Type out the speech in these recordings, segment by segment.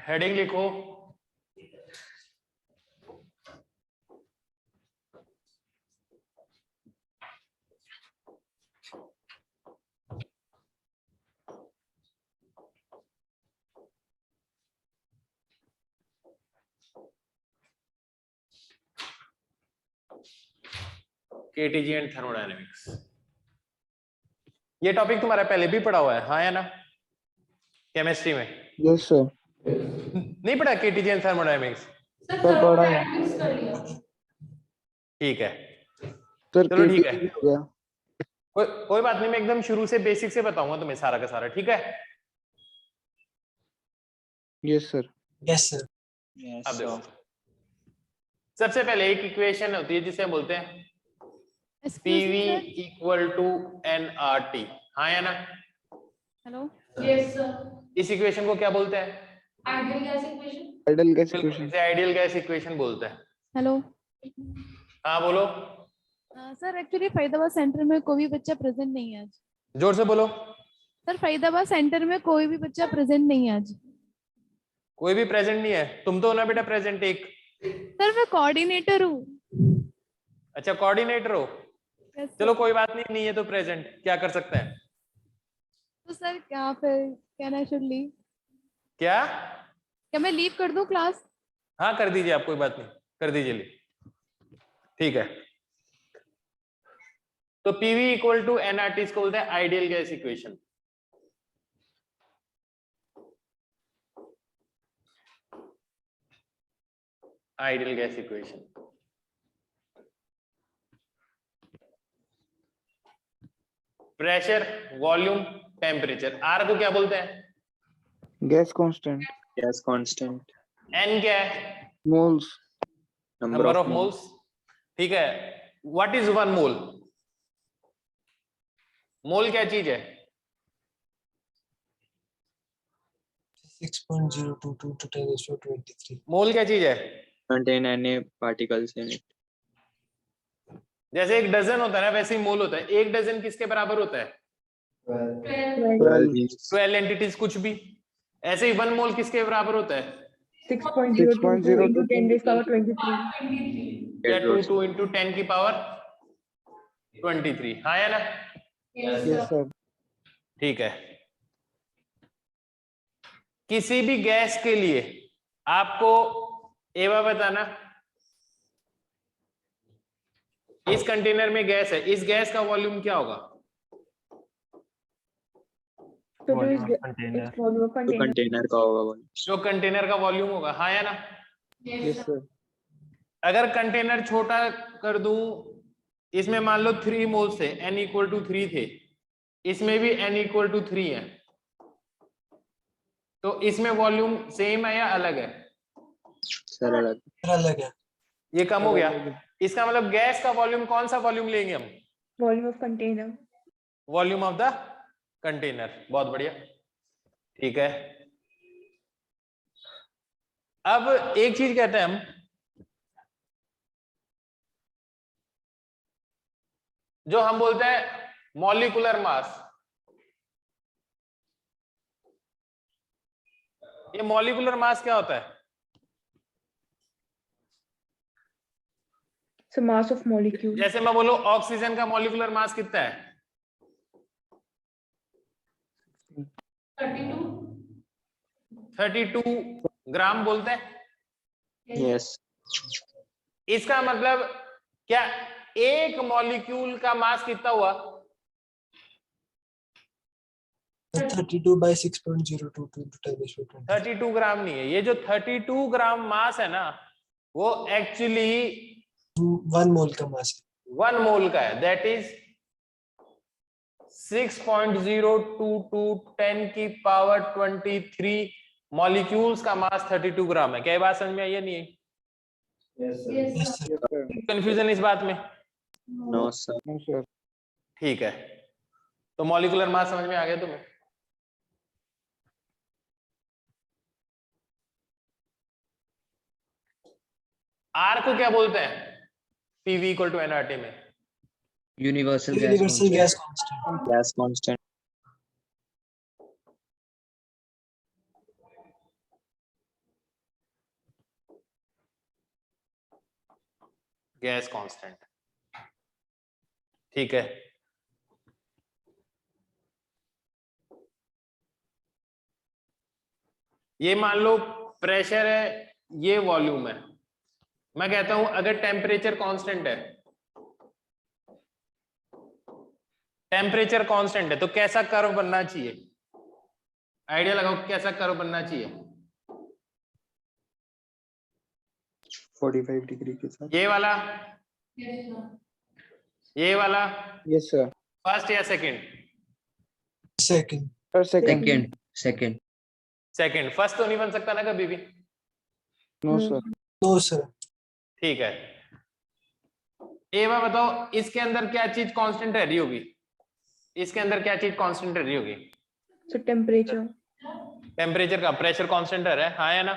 Heading लिखो, KTG and thermodynamics. ये topic तुम्हारा पहले भी पढ़ा हुआ है, हाँ या ना, केमिस्ट्री में? Yes sir. नहीं पढ़ा केटीजी एंड थर्मोडायनेमिक्स? सर पढ़ा है। ठीक है सर चलो ठीक है, केटीजी हो गया। कोई बात नहीं, मैं एकदम शुरू से बेसिक से बताऊंगा तुम्हें सारा का सारा, ठीक है? Yes sir. Yes sir. अब देखो, सबसे पहले एक इक्वेशन होती है जिसे बोलते हैं PV इक्वल टू nRT, हाँ या ना? हेलो। Yes sir. इस इक्वेशन को क्या बोलते हैं? Ideal gas equation. Ideal gas बिल्कुल, इक्वेशन। इसे आइडियल गैस इक्वेशन बोलते हैं। हेलो। हाँ बोलो। सर एक्चुअली फरीदाबाद सेंटर में कोई भी बच्चा प्रेजेंट नहीं है आज। जोर से बोलो। सर फरीदाबाद सेंटर में कोई भी बच्चा प्रेजेंट नहीं है आज। कोई भी प्रेजेंट नहीं है? तुम तो हो ना बेटा प्रेजेंट एक। सर मैं कोऑर्डिनेटर हूँ। अच्छा कोऑर्डिनेटर हो, चलो कोई बात नहीं, नहीं है तो प्रेजेंट, क्या कर सकते हैं? तो सर क्या फिर कैन आई शुड लीव? क्या मैं लीव कर दूं क्लास? हाँ कर दीजिए आप, कोई बात नहीं, कर दीजिए लीव, ठीक है। तो PV इक्वल टू nRT इसको बोलते हैं ideal gas equation. Ideal gas equation. Pressure, volume, temperature, R को क्या बोलते हैं? Gas constant. Gas constant. N क्या है? मोल्स। नंबर ऑफ मोल्स, ठीक है। What is one mole? Mole क्या चीज है? 6.022 to 10⁻23. मोल क्या चीज है? Contain Na particles in it. जैसे एक डजन होता है ना, वैसे ही मोल होता है। एक डजन किसके बराबर होता है? 12 एंटिटीज, कुछ भी। ऐसे ही वन मोल किसके बराबर होता है? 6.022 into 10⁻23. 2 into 10 की पावर 23, हाँ या ना? Yes sir. ठीक है। किसी भी गैस के लिए आपको एवा बताना, इस कंटेनर में गैस है, इस गैस का वॉल्यूम क्या होगा? कंटेनर का होगा जो कंटेनर का वॉल्यूम होगा, हाँ या ना? Yes sir. अगर कंटेनर छोटा कर दूं, इसमें मान लो 3 मोल्स थे, n इक्वल टू 3 थे, इसमें भी n इक्वल टू 3 है, तो इसमें वॉल्यूम सेम है या अलग है? सर अलग है। ये कम हो गया, इसका मतलब गैस का वॉल्यूम, कौन सा वॉल्यूम लेंगे हम? Volume of container. Volume of the container, बहुत बढ़िया, ठीक है। अब एक चीज कहते हैं हम, जो हम बोलते हैं मॉलिक्यूलर मास। ये मॉलिक्यूलर मास क्या होता है? So mass of molecule. जैसे मैं बोलूं ऑक्सीजन का मॉलिक्यूलर मास कितना है? 32 ग्राम बोलते हैं। यस। इसका मतलब क्या एक मॉलिक्यूल का मास कितना हुआ? 32/6.022 to 10⁻23. 32 ग्राम नहीं है, ये जो 32 ग्राम मास है ना, वो एक्चुअली 1 मोल का मास है। 1 मोल का है, दैट इज 6.022 10 की पावर 23 मॉलिक्यूल्स का मास 32 ग्राम है। क्या ये बात समझ में आई है? नहीं है? Yes sir. कंफ्यूजन इस बात में? No sir. ठीक है, तो मॉलिक्यूलर मास समझ में आ गया तुम्हें? आर को क्या बोलते हैं PV इक्वल टू nRT में? Universal gas constant. Gas constant. Gas constant. ठीक है, ये मान लो प्रेशर है, ये वॉल्यूम है। मैं कहता हूं अगर टेम्परेचर कांस्टेंट है, टेम्परेचर कांस्टेंट है तो कैसा कर्व बनना चाहिए? आइडिया लगाओ कैसा कर्व बनना चाहिए? 45 डिग्री के साथ। ये वाला, ये वाला, यस सर। फर्स्ट या second? Second. Second. Second. Second. Second. First तो नहीं बन सकता ना कभी भी। No No. Sir. No sir. ठीक है, एवा बताओ इसके अंदर क्या चीज कांस्टेंट रह रही होगी? इसके अंदर क्या चीज कांस्टेंट रह रही होगी? So temperature. टेम्परेचर का, प्रेशर कांस्टेंट रह रहा है, हाँ या ना?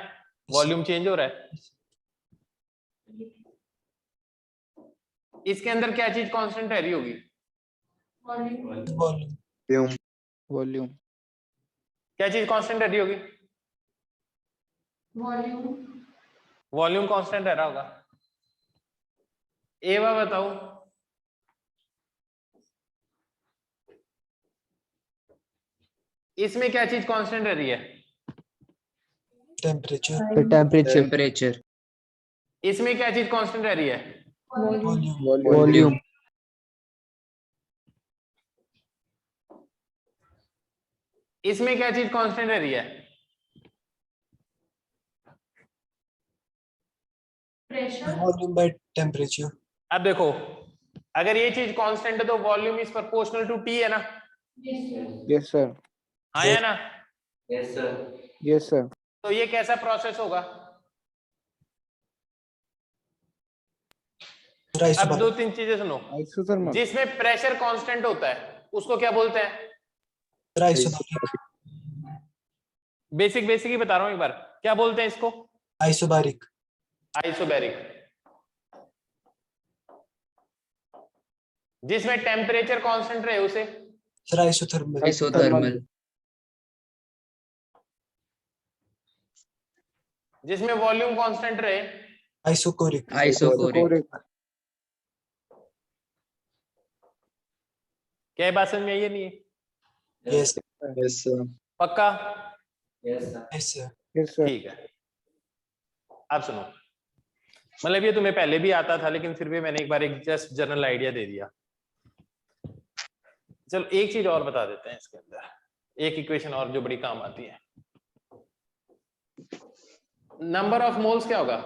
वॉल्यूम चेंज हो रहा है। इसके अंदर क्या चीज कांस्टेंट रह रही होगी? वॉल्यूम। वॉल्यूम। क्या चीज कांस्टेंट रह रही होगी? वॉल्यूम कांस्टेंट रह रहा होगा। एवा बताओ इसमें क्या चीज कांस्टेंट रह रही है? टेम्परेचर। टेम्परेचर। इसमें क्या चीज कांस्टेंट रह रही है? वॉल्यूम। वॉल्यूम। इसमें क्या चीज कांस्टेंट रह रही है? Volume by temperature. अब देखो अगर ये चीज कांस्टेंट है तो volume is proportional to T है ना? Yes sir. हाँ या ना? Yes sir. तो ये कैसा प्रोसेस होगा? अब दो तीन चीजें सुनो। आइसोथर्मल। जिसमें प्रेशर कांस्टेंट होता है उसको क्या बोलते हैं? बेसिक बेसिक ही बता रहा हूं एक बार, क्या बोलते हैं इसको? आइसोबारिक। आइसोबैरिक। जिसमें टेम्परेचर कांस्टेंट रहे उसे? Sir isothermal. आइसोथर्मल। जिसमें वॉल्यूम कांस्टेंट रहे? आइसोकोरिक। आइसोकोरिक। क्या ये बात समझ में आई है नहीं है? यस। Yes sir. पक्का? Yes sir. Yes sir. ठीक है, अब सुनो, मतलब ये तुम्हें पहले भी आता था लेकिन फिर भी मैंने एक बार एक जस्ट जनरल आइडिया दे दिया। चलो एक चीज और बता देते हैं इसके अंदर, एक इक्वेशन और जो बड़ी काम आती है। नंबर ऑफ मोल्स क्या होगा?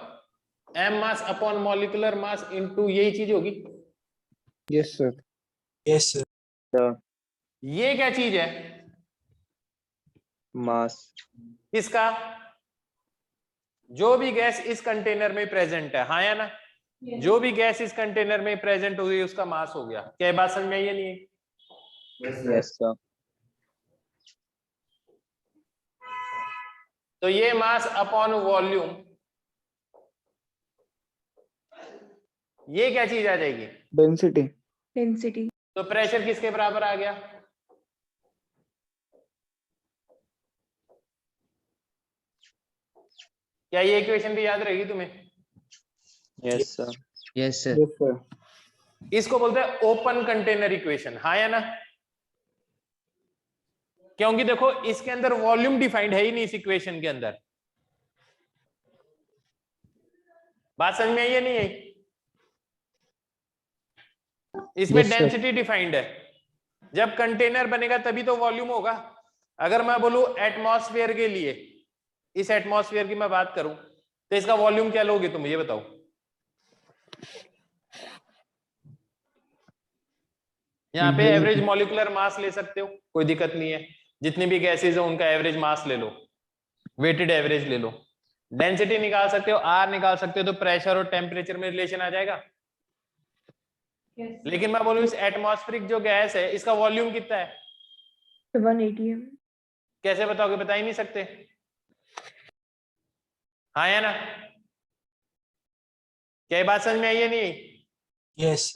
M mass upon molecular mass into यही चीज होगी। Yes sir. Yes sir. ये क्या चीज है? मास। किसका? जो भी गैस इस कंटेनर में प्रेजेंट है, हाँ या ना? जो भी गैस इस कंटेनर में प्रेजेंट हुई उसका मास हो गया। क्या बात समझ में आई है नहीं? Yes sir. तो ये मास अपॉन वॉल्यूम, ये क्या चीज आ जाएगी? डेंसिटी। Density. तो प्रेशर किसके बराबर आ गया? क्या ये इक्वेशन भी याद रहेगी तुम्हें? Yes sir. Yes sir. Yes sir. इसको बोलते हैं ओपन कंटेनर इक्वेशन, हाँ या ना? क्योंकि देखो इसके अंदर वॉल्यूम डिफाइंड है ही नहीं इस इक्वेशन के अंदर। बात समझ में आई है नहीं आई? इसमें Yes, sir. डेंसिटी डिफाइंड है। जब कंटेनर बनेगा तभी तो वॉल्यूम होगा। अगर मैं बोलूं एटमॉस्फेयर के लिए, इस एटमॉस्फेयर की मैं बात करूं तो इसका वॉल्यूम क्या लोगे तुम ये बताओ? यहाँ पे एवरेज मॉलिक्यूलर मास ले सकते हो, कोई दिक्कत नहीं है। जितनी भी गैसेज है उनका एवरेज मास ले लो, वेटेड एवरेज ले लो। डेंसिटी निकाल सकते हो, आर निकाल सकते हो, तो प्रेशर और टेम्परेचर में रिलेशन आ जाएगा। लेकिन मैं बोलूं इस एटमॉस्फेरिक जो गैस है इसका वॉल्यूम कितना है? 180 m. कैसे बताओगे? बता ही नहीं सकते, हाँ या ना? क्या ये बात समझ में आई है नहीं? यस।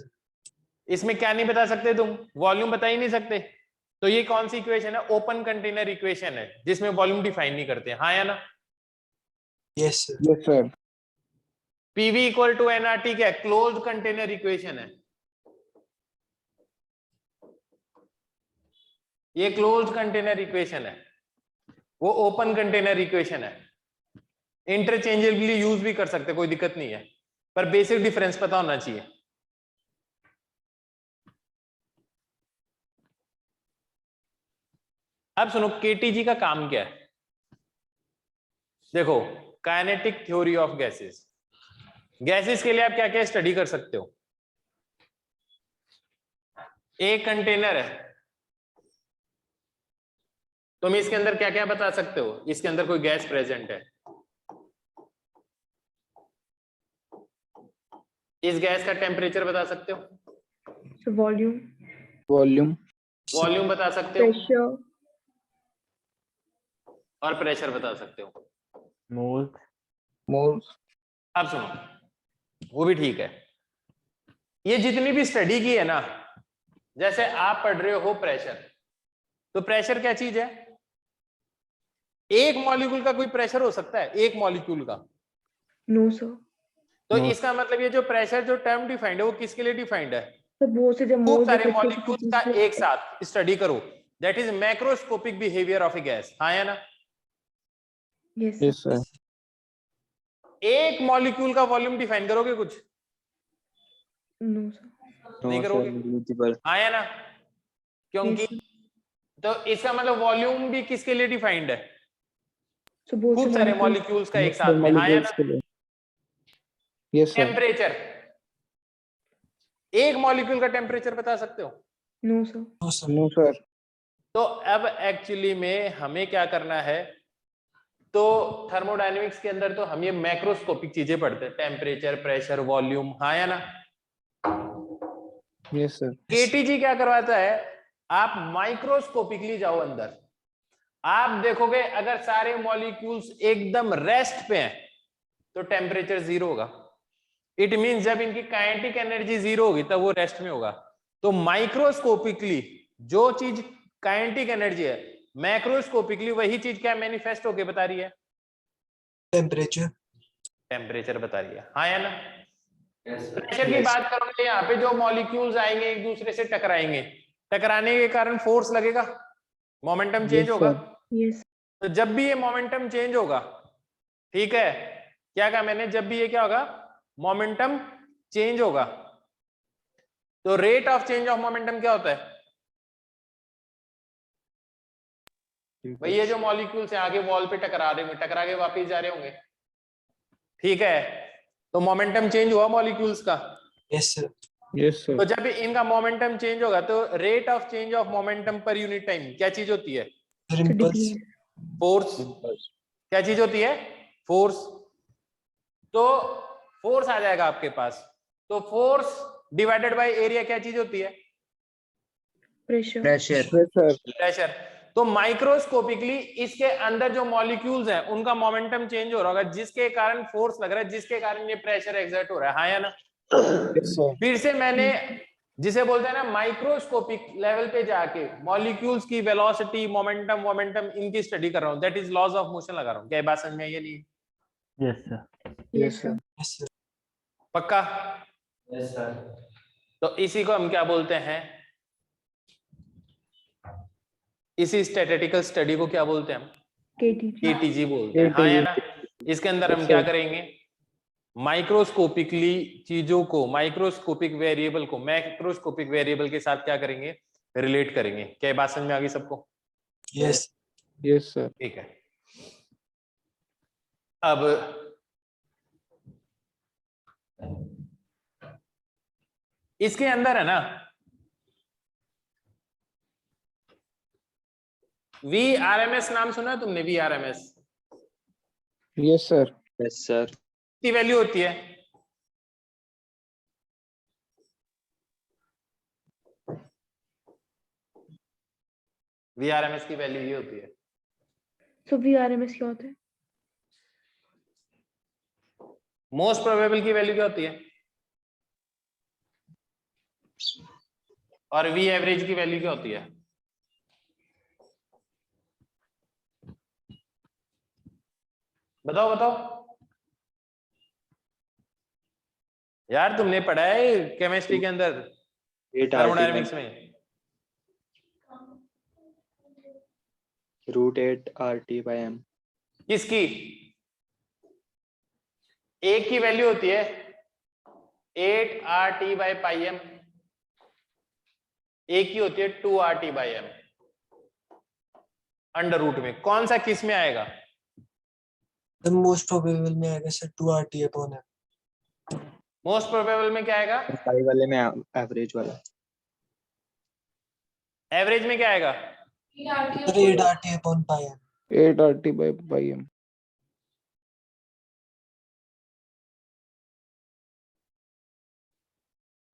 इसमें क्या नहीं बता सकते तुम? वॉल्यूम बता ही नहीं सकते। तो ये कौन सी इक्वेशन है? ओपन कंटेनर इक्वेशन है जिसमें वॉल्यूम डिफाइन नहीं करते, हाँ या ना? Yes sir. Yes sir. PV equal to NRT क्या है? क्लोज्ड कंटेनर इक्वेशन है। ये क्लोज्ड कंटेनर इक्वेशन है, वो ओपन कंटेनर इक्वेशन है। इंटरचेंजेबली यूज भी कर सकते, कोई दिक्कत नहीं है, पर बेसिक डिफरेंस पता होना चाहिए। अब सुनो, केटीजी का काम क्या है? देखो, kinetic theory of gases. Gases के लिए आप क्या क्या स्टडी कर सकते हो? एक कंटेनर है, तुम इसके अंदर क्या क्या बता सकते हो? इसके अंदर कोई गैस प्रेजेंट है, इस गैस का टेम्परेचर बता सकते हो, So volume, वॉल्यूम, वॉल्यूम बता सकते हो, pressure, और प्रेशर बता सकते हो। मोल, अब सुनो, वो भी ठीक है। ये जितनी भी स्टडी की है ना, जैसे आप पढ़ रहे हो प्रेशर, तो प्रेशर क्या चीज है? एक मॉलिक्यूल का कोई प्रेशर हो सकता है, एक मॉलिक्यूल का। no sir. तो No. इसका मतलब ये जो प्रेशर जो टर्म डिफाइंड है, वो किसके लिए डिफाइंड है? तो बहुत से जब खूब मोल सारे देखते हैं मॉलिक्यूल्स किसी का चीज एक साथ स्टडी करो, that is macroscopic behaviour of a gas. हाँ या ना? यस यस सर, एक मॉलिक्यूल का वॉल्यूम डिफाइन करोगे कुछ? No sir. नहीं नो करोगे। सर, नेग्लिजिबल, हाँ या ना? क्योंकि Yes, तो इसका मतलब वॉल्यूम भी किसके लिए डिफाइंड है? so बहुत खूब से सारे molecules मॉलिक्यूल्स का एक साथ में। हाँ या ना? मॉलिक्यूल्स के लिए, यस सर, टेम्परेचर, एक मॉलिक्यूल का टेम्परेचर बता सकते हो? no sir. No, sir. No sir, तो अब एक्चुअली में हमें क्या करना है? तो थर्मोडायनेमिक्स के अंदर तो हम ये मैक्रोस्कोपिक चीजें पढ़ते हैं, टेम्परेचर, प्रेशर, वॉल्यूम। हाँ या ना? यस सर, केटीजी क्या करवाता है? आप माइक्रोस्कोपिकली जाओ अंदर, आप देखोगे अगर सारे मॉलिक्यूल्स एकदम रेस्ट पे हैं तो टेम्परेचर जीरो होगा। इट मींस जब इनकी काइनेटिक एनर्जी जीरो होगी तब वो रेस्ट में होगा। तो माइक्रोस्कोपिकली जो चीज काइनेटिक एनर्जी है, मैक्रोस्कोपिकली वही चीज क्या मैनिफेस्ट होके बता रही है? Temperature. टेम्परेचर बता रही है। हाँ या ना? प्रेशर की बात करोगे, यहाँ पे जो मॉलिक्यूल्स आएंगे एक दूसरे से टकराएंगे, टकराने के कारण फोर्स लगेगा, मोमेंटम चेंज Yes, होगा। sir. Yes, तो जब भी ये मोमेंटम चेंज होगा, ठीक है, क्या कहा मैंने? जब भी ये क्या होगा? मोमेंटम चेंज होगा। तो rate of change of momentum क्या होता है? भाई ये जो मॉलिक्यूल्स हैं आगे वॉल पे टकरा रहे होंगे, टकरा के वापस जा रहे होंगे, ठीक है, तो मोमेंटम चेंज हुआ मॉलिक्यूल्स का। Yes, sir. यस तो सर, जब इनका मोमेंटम चेंज होगा तो rate of change of momentum पर यूनिट टाइम क्या चीज होती है? Sir, so impulse. decrease. Force. क्या चीज होती है? फोर्स। तो फोर्स आ जाएगा आपके पास, तो फोर्स डिवाइडेड बाय एरिया क्या चीज होती है? Pressure. Pressure. Pressure, pressure. तो माइक्रोस्कोपिकली इसके अंदर जो मॉलिक्यूल्स हैं उनका मोमेंटम चेंज हो रहा होगा, जिसके कारण फोर्स लग रहा है, जिसके कारण ये प्रेशर एक्सर्ट हो रहा है। हाँ या ना? यस सर, फिर से मैंने जिसे बोलते हैं ना माइक्रोस्कोपिक लेवल पे जाके मॉलिक्यूल्स की वेलोसिटी, मोमेंटम, मोमेंटम इनकी स्टडी कर रहा हूं, that is laws of motion लगा रहा हूं। क्या ये बात समझ में आई या नहीं? Yes Yes, sir. Sir, Yes, sir. पक्का? Yes, sir. तो इसी को हम क्या बोलते हैं? इसी स्टैटिस्टिकल स्टडी को क्या बोलते हैं हम? KTG. केटीजी बोलते हैं। हाँ या ना? इसके अंदर हम क्या करेंगे? माइक्रोस्कोपिकली चीजों को, माइक्रोस्कोपिक वेरिएबल को मैक्रोस्कोपिक वेरिएबल के साथ क्या करेंगे? रिलेट करेंगे। क्या ये बात समझ में आ गई सबको? Yes. यस सर, ठीक है। अब इसके अंदर है ना VRMS, नाम सुना है तुमने? VRMS yes sir, yes sir, की वैल्यू होती है? VRMS की वैल्यू ये होती है। So VRMS क्या होता है? मोस्ट प्रोबेबल की वैल्यू क्या होती है? और V एवरेज की वैल्यू क्या होती है? बताओ बताओ। यार तुमने पढ़ा है केमिस्ट्री के अंदर, 8 थर्मोडायनेमिक्स में। √8 RT/m। किसकी? एक की वैल्यू होती है 8 RT/m, एक की होती है 2 RT/m। अंडर रूट में कौन सा किस में आएगा? द मोस्ट प्रोबेबल में आएगा सर 2 RT/m। मोस्ट प्रोबेबल में क्या आएगा? पाई वाले में एवरेज वाला। एवरेज में क्या आएगा? Sir 8 RT/m। 8 RT/m।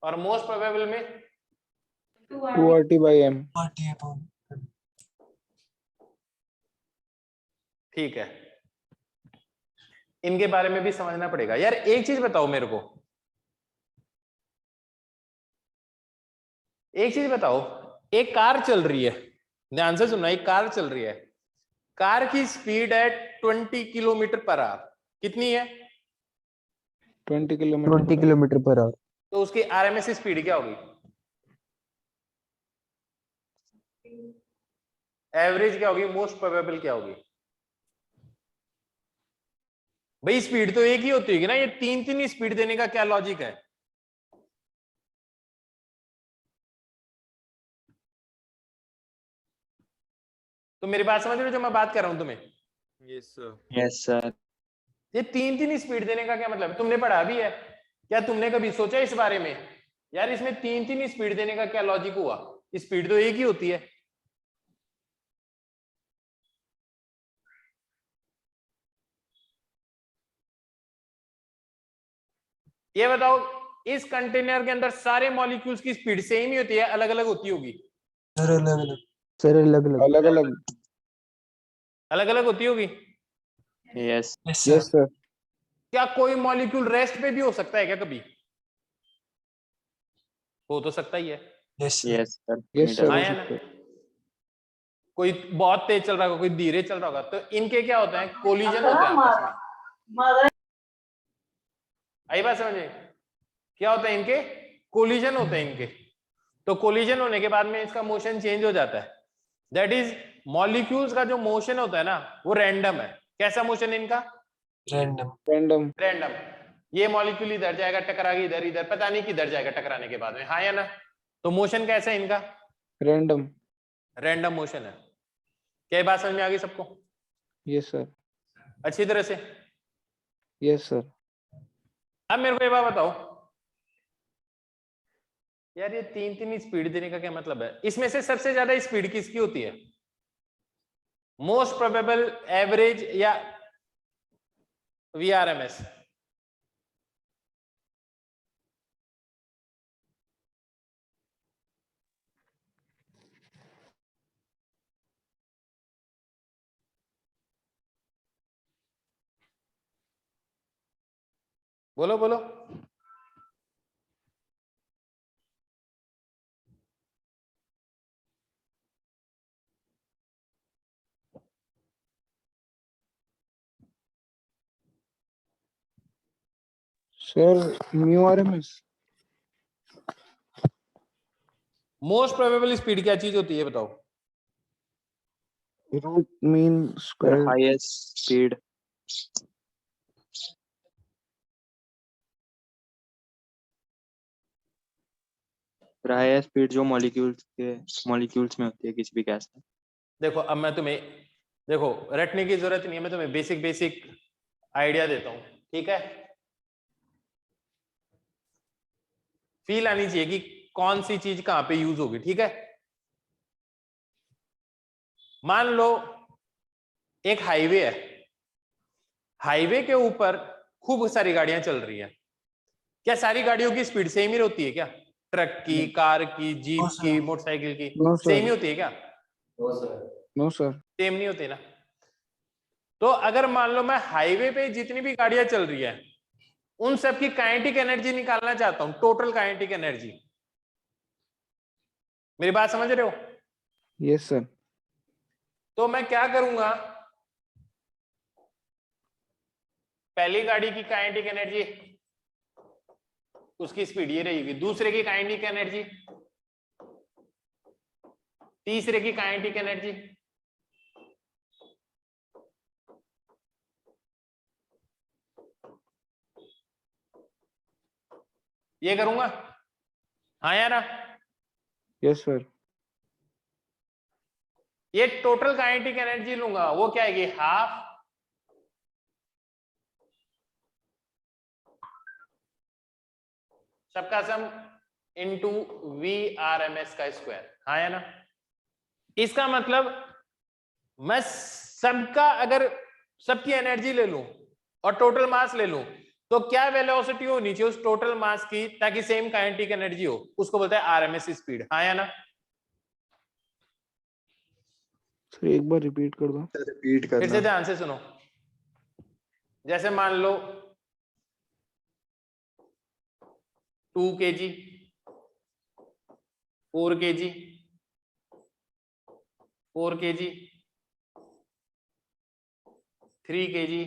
और मोस्ट प्रोबेबल में 2 RT/m। RT/m। ठीक है, इनके बारे में भी समझना पड़ेगा। यार एक चीज बताओ मेरे को, एक चीज बताओ, एक कार चल रही है, ध्यान से सुनना, एक कार चल रही है, कार की स्पीड है 20 km/h। कितनी है? 20 20 km/h। तो उसकी आरएमएस स्पीड क्या होगी? एवरेज क्या होगी? मोस्ट प्रोबेबल क्या होगी? भाई स्पीड तो एक ही होती होगी ना, ये तीन तीन स्पीड देने का क्या लॉजिक है? तो मेरी बात समझ रहे हो जो मैं बात कर रहा हूं तुम्हें? Yes sir. ये तीन तीन स्पीड देने का क्या मतलब है? तुमने पढ़ा भी है क्या? तुमने कभी सोचा इस बारे में यार इसमें तीन तीन स्पीड देने का क्या लॉजिक हुआ? स्पीड तो एक ही होती है। ये बताओ, इस कंटेनर के अंदर सारे मॉलिक्यूल्स की स्पीड सेम ही होती है, अलग अलग होती होगी? सर अलग अलग। सर अलग अलग। अलग अलग। अलग अलग होती होगी। Yes yes yes sir. Sir. क्या कोई मॉलिक्यूल रेस्ट पे भी हो सकता है क्या कभी? हो तो सकता ही है। Yes sir. Yes sir. Yes sir, हाँ हो या ना? सकता है। कोई बहुत तेज चल रहा होगा, कोई धीरे चल रहा होगा, तो इनके क्या होता है? कोलिजन होता है आपस में। आई बात समझ में? क्या होता है इनके? कोलिजन होते हैं इनके। तो कोलिजन होने के बाद में इसका मोशन चेंज हो जाता है। दैट इज मॉलिक्यूल्स का जो मोशन होता है ना वो रैंडम है। कैसा मोशन है इनका? रैंडम। रैंडम। रैंडम। ये मॉलिक्यूल इधर जाएगा, टकरा के इधर, इधर पता नहीं किधर जाएगा टकराने के बाद में, हाँ या ना? तो मोशन कैसा है इनका? रैंडम। रैंडम मोशन है। क्या ये बात समझ में आ गई सबको? Yes sir. अच्छी तरह से। Yes sir. अब मेरे को ये बात बताओ यार, ये तीन तीन स्पीड देने का क्या मतलब है? इसमें से सबसे ज्यादा स्पीड किसकी होती है? मोस्ट प्रोबेबल, एवरेज या वीआरएमएस? बोलो बोलो। Sir μRMS। Most probable speed क्या चीज होती है बताओ? Root mean square. Highest speed. Highest speed जो मॉलिक्यूल्स में होती है किसी भी गैस में। देखो अब मैं तुम्हें, देखो रटने की जरूरत नहीं है, मैं तुम्हें बेसिक बेसिक आइडिया देता हूं, ठीक है? फील आनी चाहिए कि कौन सी चीज कहां पे यूज होगी, ठीक है? मान लो एक हाईवे है, हाईवे के ऊपर खूब सारी गाड़ियां चल रही हैं। क्या सारी गाड़ियों की स्पीड सेम ही होती है क्या? ट्रक की, कार की, जीप की, मोटरसाइकिल की नो सर। सेम ही होती है क्या? No sir. सेम नहीं होती ना। तो अगर मान लो मैं हाईवे पे जितनी भी गाड़ियां चल रही है उन सब की काइनेटिक एनर्जी निकालना चाहता हूं, टोटल काइनेटिक एनर्जी। मेरी बात समझ रहे हो? Yes sir. तो मैं क्या करूंगा, पहली गाड़ी की काइनेटिक एनर्जी उसकी स्पीड ये रहेगी। दूसरे की काइनेटिक एनर्जी, तीसरे की काइनेटिक एनर्जी, ये करूंगा, हाँ या ना? Yes sir. ये टोटल काइनेटिक एनर्जी लूंगा, वो क्या आएगी? हाफ सबका sum into V R M S का स्क्वायर, हाँ या ना? इसका मतलब मैं सबका अगर सबकी एनर्जी ले लूं और टोटल मास ले लूं तो क्या वेलोसिटी होनी चाहिए उस टोटल मास की ताकि सेम काइनेटिक एनर्जी हो, उसको बोलते हैं आरएमएस स्पीड, हाँ या ना? सर एक बार रिपीट कर दो। रिपीट फिर से करना। ध्यान से सुनो। जैसे मान लो 2 kg, 4 kg, 4 kg, 3 kg,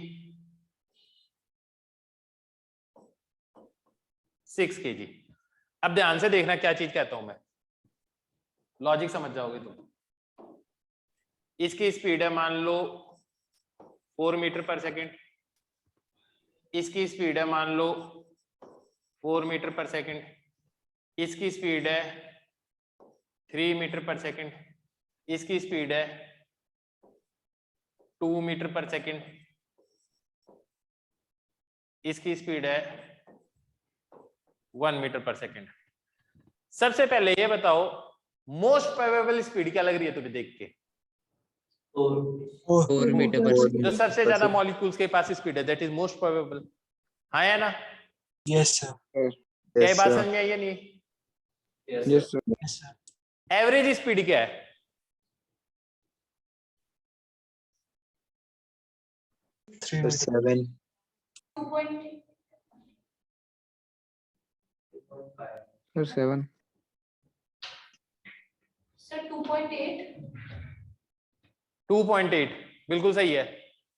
6 kg। अब ध्यान से देखना क्या चीज कहता हूं मैं, लॉजिक समझ जाओगे तुम। इसकी स्पीड है मान लो 4 मीटर पर सेकेंड, इसकी स्पीड है मान लो 4 मीटर पर सेकेंड, इसकी स्पीड है 3 मीटर पर सेकेंड, इसकी स्पीड है 2 मीटर पर सेकेंड, इसकी स्पीड है 1 मीटर पर सेकेंड। सबसे पहले ये बताओ मोस्ट प्रोबेबल स्पीड क्या लग रही है तुम्हें देख के? 4 मीटर पर सेकंड। जो सबसे ज्यादा मॉलिक्यूल्स के पास स्पीड है दैट इज मोस्ट प्रोबेबल, हाँ या ना? Yes sir. क्या ये बात समझ में आई है नहीं? Yes sir. Yes sir. Average speed क्या है? सर 7। सर 7। सर 2.8। 2.8 बिल्कुल सही है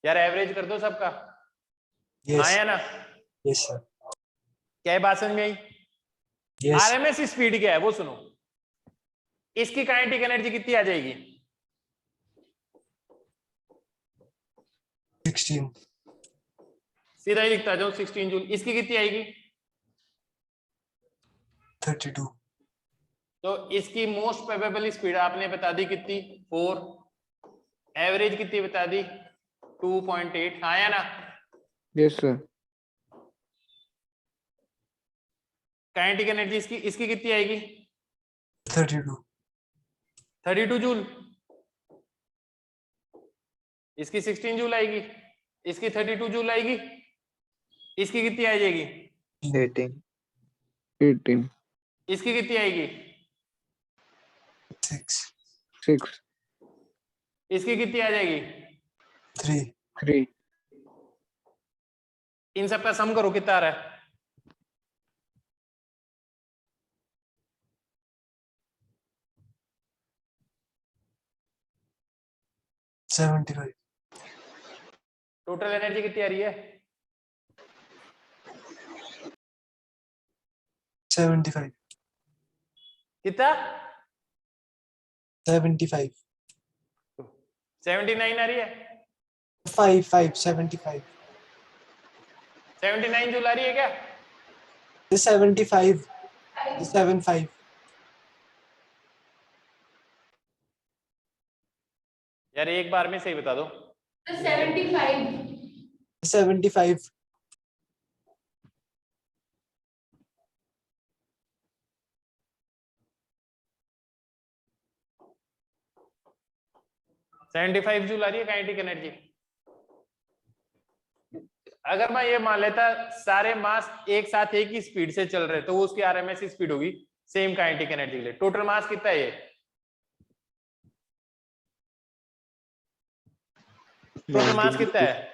यार, एवरेज कर दो सबका, हाँ यस या ना? Yes sir. क्या ये बात समझ में आई? यस आरएमएस स्पीड क्या है वो सुनो। इसकी काइनेटिक एनर्जी कितनी आ जाएगी? 16। सीधा ही लिखता जाओ 16 जूल। इसकी कितनी आएगी? 32। तो इसकी मोस्ट प्रोबेबल स्पीड आपने बता दी कितनी? 4। एवरेज कितनी बता दी? 2.8, हाँ या ना? Yes sir. काइनेटिक एनर्जी इसकी कितनी आएगी? 32। 32 जूल। इसकी 16 जूल आएगी, इसकी 32 जूल आएगी, इसकी कितनी आ जाएगी? 18। 18। इसकी कितनी आएगी? 6। 6। इसकी कितनी आ जाएगी? 3। 3। इन सब का सम करो कितना आ रहा है? 75। टोटल एनर्जी कितनी आ रही है? 75। कितना? 75। 79 आ रही है? 5 75। 79 जूल आ रही है क्या? 75। 75। यार एक बार में सही बता दो। 75। 75। सेवेंटी फाइव जूल आ रही है काइनेटिक एनर्जी। अगर मैं ये मान लेता सारे मास एक साथ एक ही स्पीड से चल रहे तो वो उसकी आरएमएस स्पीड होगी सेम काइनेटिक एनर्जी के लिए। टोटल मास कितना है ये? टोटल मास कितना है?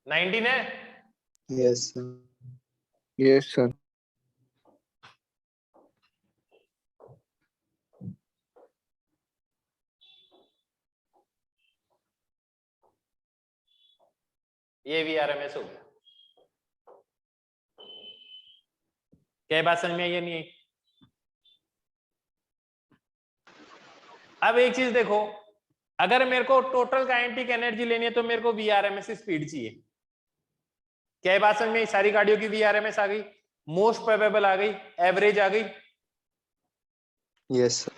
19 है। Yes sir. Yes sir. ये VRMS हो गया। क्या बात समझ में आई या नहीं आई? अब एक चीज देखो, अगर मेरे को टोटल काइनेटिक एनर्जी लेनी है तो मेरे को VRMS स्पीड चाहिए। क्या बात समझ में आई? सारी गाड़ियों की VRMS आ गई, मोस्ट प्रोबेबल आ गई, एवरेज आ गई। Yes sir.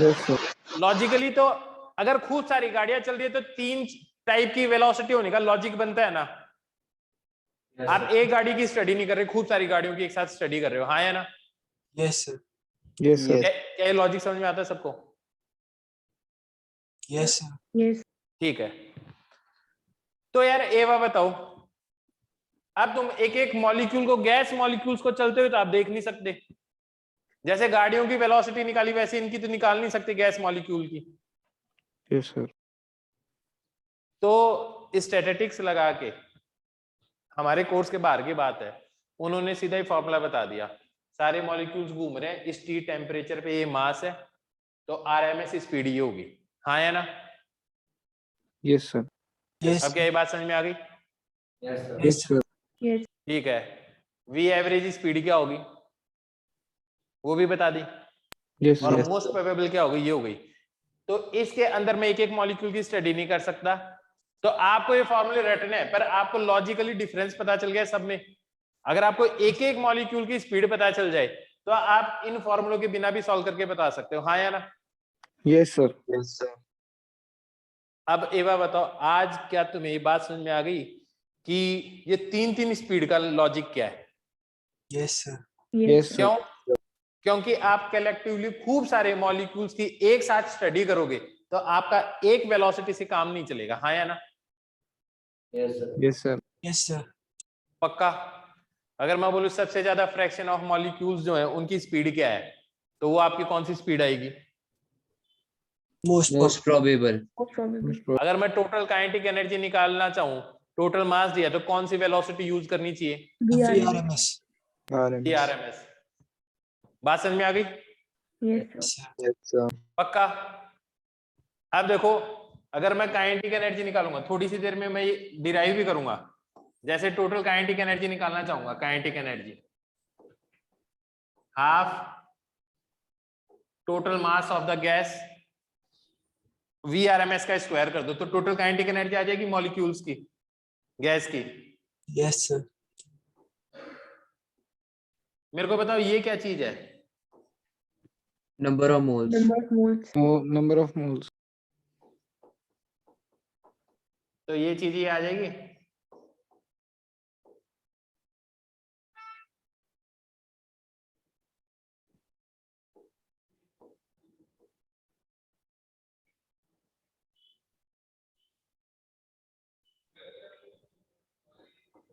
Yes sir. Logically तो अगर खूब सारी गाड़ियां चल रही है तो 3 टाइप की वेलोसिटी होने का लॉजिक बनता है ना। आप एक गाड़ी की स्टडी नहीं कर रहे, खूब सारी गाड़ियों की एक साथ स्टडी कर रहे हो, हाँ या ना? Yes sir, yes sir. क्या ये लॉजिक समझ में आता है सबको? यस सर, ठीक है, तो यार एवा बताओ, अब तुम एक एक मॉलिक्यूल को, गैस मॉलिक्यूल्स को चलते हुए तो आप देख नहीं सकते। जैसे गाड़ियों की वेलोसिटी निकाली वैसे इनकी तो निकाल नहीं सकते, गैस मॉलिक्यूल की। Yes sir. तो स्टैटिस्टिक्स लगा के, हमारे कोर्स के बाहर की बात है, उन्होंने सीधा ही फॉर्मूला बता दिया। सारे मॉलिक्यूल्स घूम रहे हैं इस T टेम्परेचर पे, ये मास है, तो RMS स्पीड ये होगी, हाँ या ना? Yes sir. यस अब क्या ये बात समझ में आ गई? Yes sir. ठीक है, V एवरेज स्पीड क्या होगी वो भी बता दी, यस और सर। मोस्ट प्रोबेबल क्या होगी, ये हो गई। तो इसके अंदर मैं एक एक मॉलिक्यूल की स्टडी नहीं कर सकता, तो आपको ये फॉर्मूले रटने हैं, पर आपको लॉजिकली डिफरेंस पता चल गया सब में। अगर आपको एक एक मॉलिक्यूल की स्पीड पता चल जाए तो आप इन फॉर्मूलों के बिना भी सॉल्व करके बता सकते हो, हाँ या ना? Yes sir. Yes sir. अब एवा बताओ, आज क्या तुम्हें ये बात समझ में आ गई कि ये 3 स्पीड का लॉजिक क्या है? Yes sir, yes sir. क्यों? क्योंकि आप कलेक्टिवली खूब सारे मॉलिक्यूल्स की एक साथ स्टडी करोगे तो आपका एक वेलोसिटी से काम नहीं चलेगा, हाँ या ना? Yes sir. यस सर, पक्का? अगर मैं बोलूं सबसे ज्यादा फ्रैक्शन ऑफ मॉलिक्यूल्स जो है उनकी स्पीड क्या है, तो वो आपकी कौन सी स्पीड आएगी? Most probable. अगर मैं टोटल काइनेटिक एनर्जी निकालना चाहूं, टोटल मास दिया, तो कौन सी वेलोसिटी यूज करनी चाहिए? VRMS। RMS। बात समझ में आ गई? Yes sir. पक्का? अब देखो, अगर मैं काइनेटिक एनर्जी निकालूंगा, थोड़ी सी देर में मैं ये डिराइव भी करूंगा। जैसे टोटल काइनेटिक एनर्जी निकालना चाहूंगा, kinetic energy half total mass of the gas VRMS का स्क्वायर कर दो, तो टोटल काइनेटिक एनर्जी आ जाएगी मॉलिक्यूल्स की, गैस की। यस सर, मेरे को बताओ ये क्या चीज है? Number of moles. Number of moles. तो ये चीज ये आ जाएगी।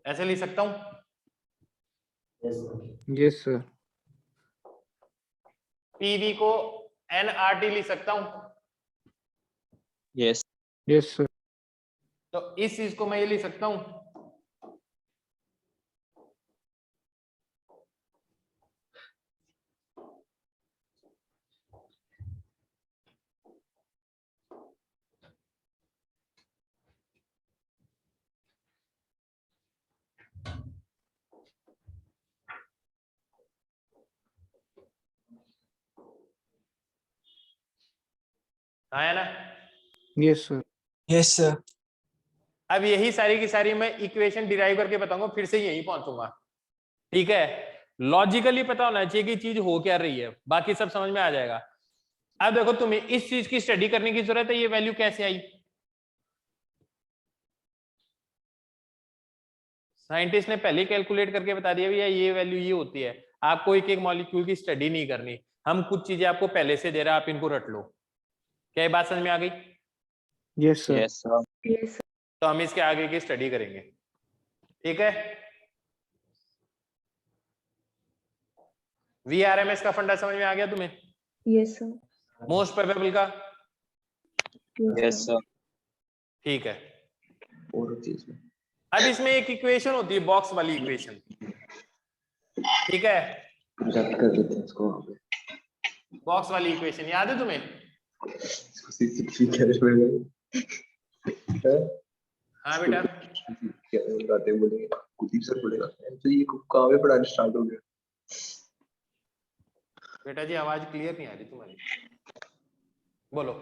ऐसे लिख सकता हूं, यस सर। PV को nRT लिख सकता हूं। यस। Yes sir. तो इस चीज को मैं ये लिख सकता हूं, हाँ है ना? Yes sir. यस सर, अब यही सारी की सारी मैं इक्वेशन डिराइव करके बताऊंगा, फिर से यही पहुंचूंगा, ठीक है? लॉजिकली पता होना चाहिए कि चीज हो क्या रही है, बाकी सब समझ में आ जाएगा। अब देखो, तुम्हें इस चीज की स्टडी करने की जरूरत है, ये वैल्यू कैसे आई? साइंटिस्ट ने पहले कैलकुलेट करके बता दिया भैया ये वैल्यू ये होती है। आपको एक एक मॉलिक्यूल की स्टडी नहीं करनी, हम कुछ चीजें आपको पहले से दे रहे हैं, आप इनको रट लो। क्या ये बात समझ में आ गई? Yes sir. Yes sir. तो हम इसके आगे की स्टडी करेंगे, ठीक है? VRMS का फंडा समझ में आ गया तुम्हें? Yes sir. मोस्ट प्रोबेबल का? Yes sir. ठीक है। और चीज में अब इसमें एक इक्वेशन होती है, बॉक्स वाली इक्वेशन, ठीक है? रद्द कर देते हैं इसको वहां पे। बॉक्स वाली इक्वेशन याद है तुम्हें? इसको C6 कह रहे हैं। हाँ बेटा, क्या बताते बोलेंगे कुलदीप सर बोलेगा तो ये कहाँ पे पढ़ाना स्टार्ट हो गया। बेटा जी आवाज क्लियर नहीं आ रही तुम्हारी, बोलो।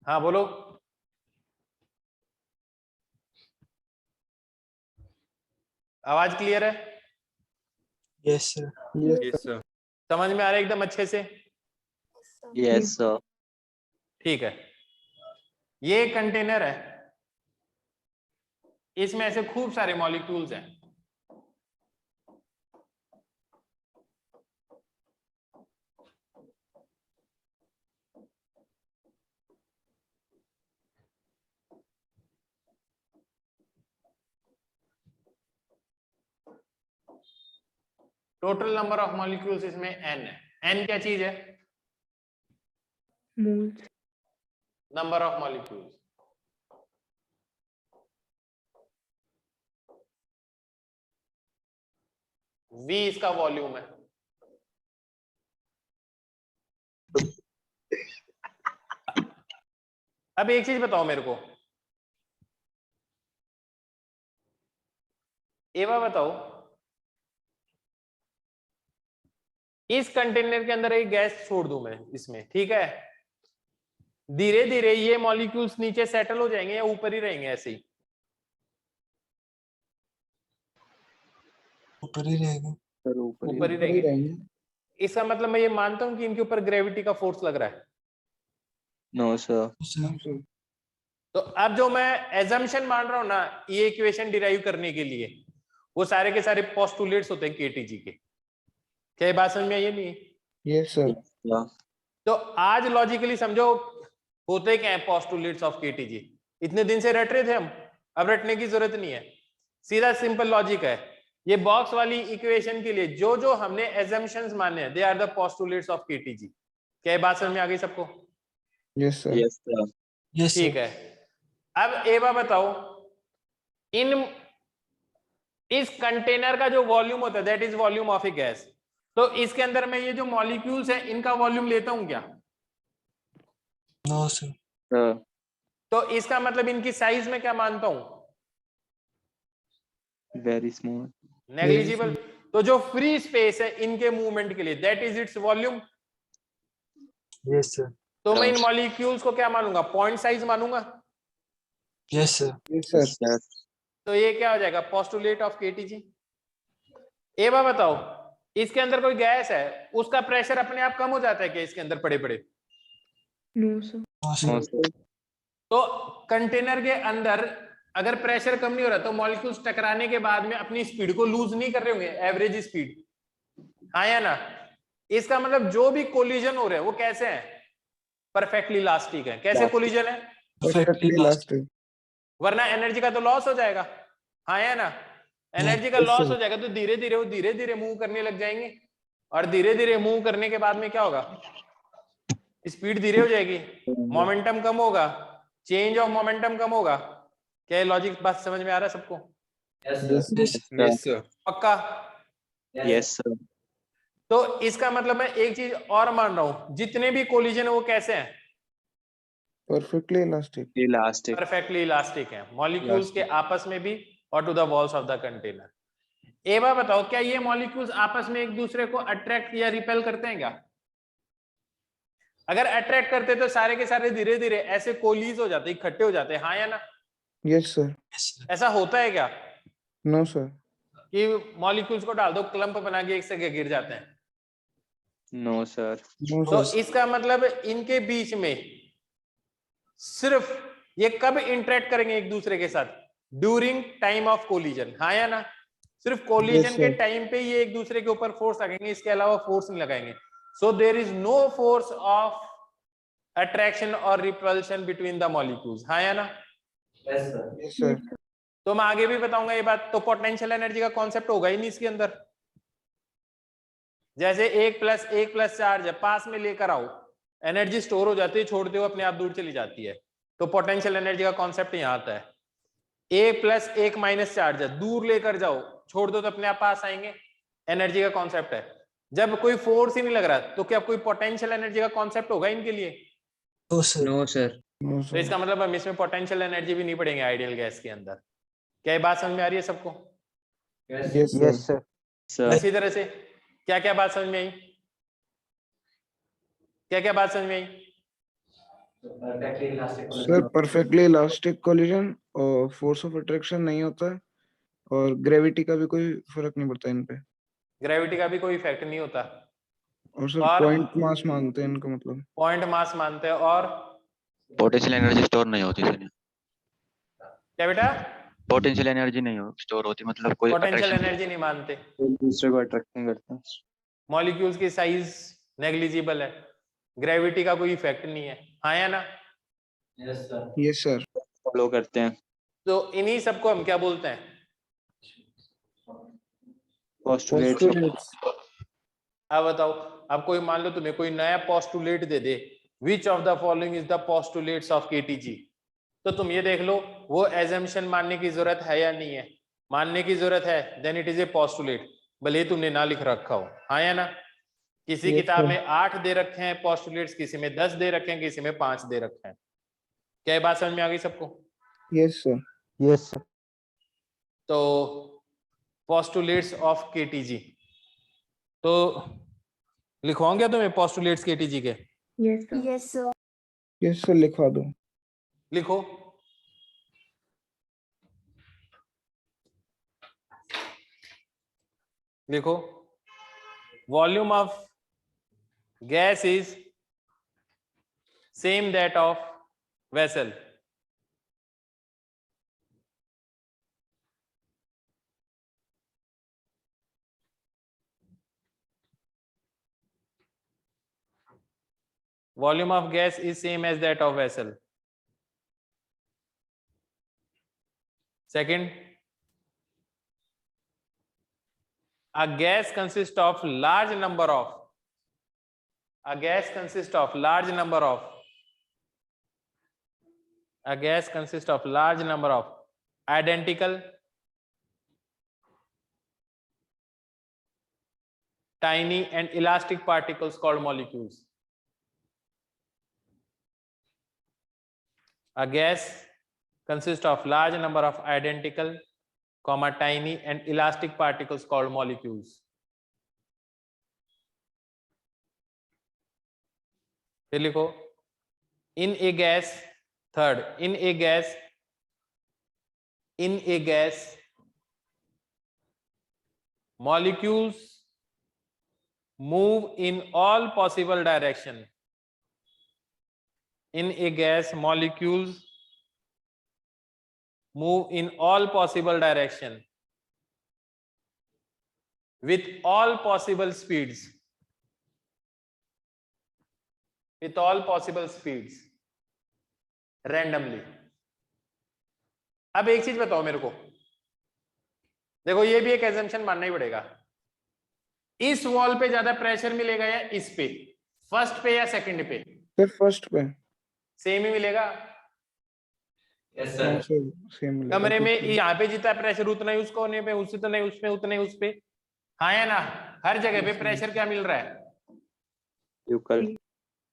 हाँ बोलो। आवाज क्लियर है? Yes, sir. Yes, sir. समझ में आ रहा है एकदम अच्छे से? Yes, sir. ठीक है, ये कंटेनर है, इसमें ऐसे खूब सारे मॉलिक्यूल्स हैं। टोटल नंबर ऑफ मॉलिक्यूल्स इसमें n है। n क्या चीज है? Moles. Number of molecules. v इसका वॉल्यूम है। अब एक चीज बताओ मेरे को, एवा बताओ, इस कंटेनर के अंदर एक गैस छोड़ दूं मैं इसमें, ठीक है, धीरे धीरे ये मॉलिक्यूल्स नीचे सेटल हो जाएंगे या ऊपर ही रहेंगे ऐसे ही? ऊपर ही रहेगा। Sir, ऊपर ऊपर ही रहेंगे। इसका मतलब मैं ये मानता हूं कि इनके ऊपर ग्रेविटी का फोर्स लग रहा है। No, sir. No, sir. तो अब जो मैं एजम्पशन मान रहा हूं ना ये इक्वेशन डिराइव करने के लिए, वो सारे के सारे पोस्टुलेट्स होते हैं केटीजी के। क्या ये बात समझ में आई है नहीं? Yes, sir. Yeah. तो आज लॉजिकली समझो होते क्या है पोस्टुलेट्स ऑफ केटीजी। इतने दिन से रट रहे थे हम, अब रटने की जरूरत नहीं है, सीधा सिंपल लॉजिक है। ये बॉक्स वाली इक्वेशन के लिए जो जो हमने एजम्पशंस माने हैं, they are the postulates of KTG. क्या ये बात समझ में आ गई सबको? Yes, sir. Yes, sir. Yes, ठीक sir. है, अब एवा बताओ, इन इस कंटेनर का जो वॉल्यूम होता है that is volume of a gas. तो इसके अंदर मैं ये जो मॉलिक्यूल्स है इनका वॉल्यूम लेता हूं क्या? No, sir. Sir. तो इसका मतलब इनकी साइज में क्या मानता हूं? Very small. नेग्लिजिबल। तो जो फ्री स्पेस है इनके मूवमेंट के लिए that is its volume. Yes, sir. तो मैं इन मॉलिक्यूल्स को क्या मानूंगा? पॉइंट साइज मानूंगा। Yes, sir. Yes, sir. Sir. तो ये क्या हो जाएगा? Postulate of KTG. ए बात बताओ, इसके अंदर कोई गैस है, उसका प्रेशर अपने आप कम हो जाता है क्या इसके अंदर पड़े पड़े? No, sir. No, No, sir. sir. तो कंटेनर के अंदर अगर प्रेशर कम नहीं हो रहा तो मॉलिक्यूल्स टकराने के बाद में अपनी स्पीड को लूज नहीं कर रहे होंगे, एवरेज स्पीड, हाँ या ना? इसका मतलब जो भी कोलिजन हो रहे हैं वो कैसे हैं? परफेक्टली इलास्टिक है। कैसे कोलिजन है? Perfectly elastic. वरना एनर्जी का तो लॉस हो जाएगा, हाँ या ना? एनर्जी का Yes, लॉस sir. हो जाएगा तो धीरे धीरे मूव करने लग जाएंगे, और धीरे धीरे मूव करने के बाद में क्या होगा? स्पीड धीरे हो जाएगी, मोमेंटम कम होगा, चेंज ऑफ मोमेंटम कम होगा। क्या ये लॉजिक बात समझ में आ रहा है सबको? Yes, Yes, sir. पक्का? Yes, sir. तो इसका मतलब मैं एक चीज और मान रहा हूं, जितने भी कोलिजन है वो कैसे हैं? Perfectly elastic. Elastic. Perfectly elastic है, मॉलिक्यूल्स के आपस में भी और to the walls of the container. एक बार बताओ, क्या ये मॉलिक्यूल्स आपस में एक दूसरे को अट्रैक्ट या रिपेल करते हैं क्या? अगर अट्रैक्ट करते तो सारे के सारे धीरे धीरे ऐसे कोलीज हो जाते, इकट्ठे हो जाते, हाँ या ना? Yes, sir. Yes, sir. ऐसा होता है क्या No, sir. कि मॉलिक्यूल्स को डाल दो क्लम्प बना के एक से गिर जाते हैं? No, sir. No, तो sir. इसका मतलब इनके बीच में सिर्फ ये कब इंटरेक्ट करेंगे एक दूसरे के साथ? ड्यूरिंग टाइम ऑफ कोलिजन, हाँ या ना? सिर्फ कोलिजन Yes, के sir. टाइम पे ये एक दूसरे के ऊपर फोर्स लगाएंगे, इसके अलावा फोर्स नहीं लगाएंगे। So there is no force of attraction और रिपल्शन बिटवीन द मॉलिक्यूल्स, हाँ या ना? Yes, sir. तो मैं आगे भी बताऊंगा ये बात। तो पोटेंशियल एनर्जी का कॉन्सेप्ट होगा ही नहीं इसके अंदर। जैसे 1+1+ चार्ज है, पास में लेकर आओ, एनर्जी स्टोर हो जाती है, छोड़ते हो अपने आप दूर चली जाती है। तो पोटेंशियल एनर्जी का कॉन्सेप्ट यहाँ आता है। 1+1- चार्ज है, दूर लेकर जाओ, छोड़ दो तो अपने आप पास आएंगे, एनर्जी का कॉन्सेप्ट है। जब कोई फोर्स ही नहीं लग रहा तो क्या कोई पोटेंशियल एनर्जी का कॉन्सेप्ट होगा इनके लिए? तो सर नो सर। No, तो sir. इसका मतलब हम इसमें पोटेंशियल एनर्जी भी नहीं पढ़ेंगे आइडियल गैस के अंदर। क्या ये बात समझ में आ रही है सबको? Yes, sir. सर। सर इसी तरह से क्या क्या बात समझ में आई? क्या क्या बात समझ में आई? Sir, perfectly elastic collision और force of attraction नहीं होता है और gravity का भी कोई फर्क नहीं पड़ता इन पे। ग्रेविटी का भी कोई इफेक्ट नहीं होता और सर और पॉइंट मास मानते हैं इनका मतलब। पॉइंट मास मानते हैं। और पोटेंशियल एनर्जी स्टोर नहीं होती इसमें। क्या बेटा? पोटेंशियल एनर्जी नहीं हो स्टोर होती, मतलब कोई पोटेंशियल अट्रैक्शन। एनर्जी नहीं मानते। एक दूसरे को अट्रैक्शन करते हैं। मॉलिक्यूल्स की साइज नेग्लिजिबल है, ग्रेविटी का कोई इफेक्ट नहीं है, हाँ या ना? Yes, sir. फॉलो करते हैं। तो इन्हीं सबको हम क्या बोलते हैं? पोस्टुलेट्स। Postulates. अब बताओ, अब कोई मान लो तुम्हें कोई नया postulate they they, which of the following is the postulates of KTG, तो तुम ये देख लो वो एजम्पशन मानने की जरूरत है या नहीं है। मानने की जरूरत है, then it is a postulate, भले तुमने ना लिख रखा हो, हाँ या ना? किसी Yes, किताब sir. में 8 दे रखे हैं पोस्टुलेट्स, किसी में 10 दे रखे हैं, किसी में 5 दे रखे हैं। क्या ये बात समझ में आ गई सबको? Yes, sir. Yes sir. तो पोस्टुलेट्स ऑफ केटीजी, तो लिखवाऊंगा तुम्हें पोस्टुलेट्स केटीजी के? Yes sir. Yes, sir. लिखवा दो। लिखो। लिखो, volume of gas is same that of vessel. Volume of gas is same as that of vessel. Second, a gas consists of large number of identical, tiny and elastic particles called molecules. A gas consists of large number of identical, tiny and elastic particles called molecules. फिर लिखो, in a gas, third, in a gas, molecules move in all possible direction. In a gas, molecules move in all possible direction with all possible speeds. With all possible speeds, randomly. अब एक चीज बताओ मेरे को, देखो ये भी एक एजम्पशन मानना ही पड़ेगा। इस वॉल पे ज्यादा प्रेशर मिलेगा या इस पे, फर्स्ट पे या सेकंड पे? सर फर्स्ट पे। सेम ही मिलेगा। हाँ सर सेम मिलेगा। कमरे में यहाँ पे जितना प्रेशर उतना ही उस कोने पे, उससे तो नहीं उसमें, उतना ही उस पे, हाँ या ना? हर जगह पे प्रेशर क्या मिल रहा है?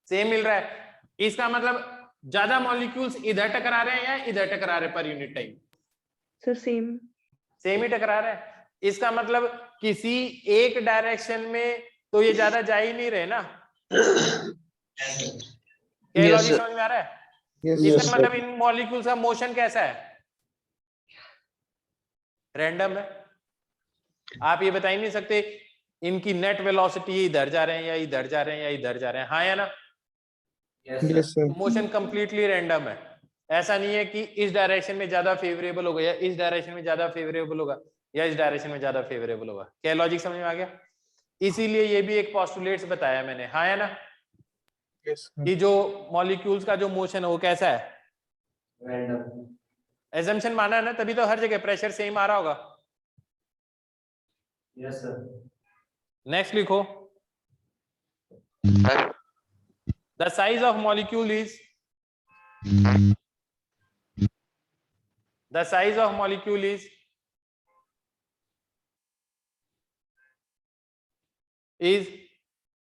सेम मिल रहा है। इसका मतलब ज्यादा मॉलिक्यूल्स इधर टकरा रहे हैं या इधर टकरा रहे पर यूनिट टाइम? सर सेम ही टकरा रहा है। इसका मतलब किसी एक डायरेक्शन में तो ये ज्यादा जा ही नहीं रहे ना। क्या लॉजिक समझ में आ रहा है? इसका मतलब इन मॉलिक्यूल्स का मोशन कैसा है? रैंडम है। आप ये बता ही नहीं सकते इनकी नेट वेलोसिटी इधर जा रहे हैं या इधर जा रहे हैं या इधर जा रहे हैं, हाँ या ना? मोशन कंप्लीटली रैंडम है। ऐसा नहीं है कि इस डायरेक्शन में ज्यादा फेवरेबल होगा या इस डायरेक्शन में ज्यादा फेवरेबल होगा या इस डायरेक्शन में ज्यादा फेवरेबल होगा। क्या लॉजिक समझ में आ गया? इसीलिए ये भी एक पोस्टुलेट्स बताया मैंने, हाँ या ना? कि जो मॉलिक्यूल्स का जो मोशन है वो कैसा है? एजम्पशन माना है ना, तभी तो हर जगह प्रेशर सेम आ रहा होगा। Yes sir. नेक्स्ट लिखो, sir the size of molecule is, the size of molecule is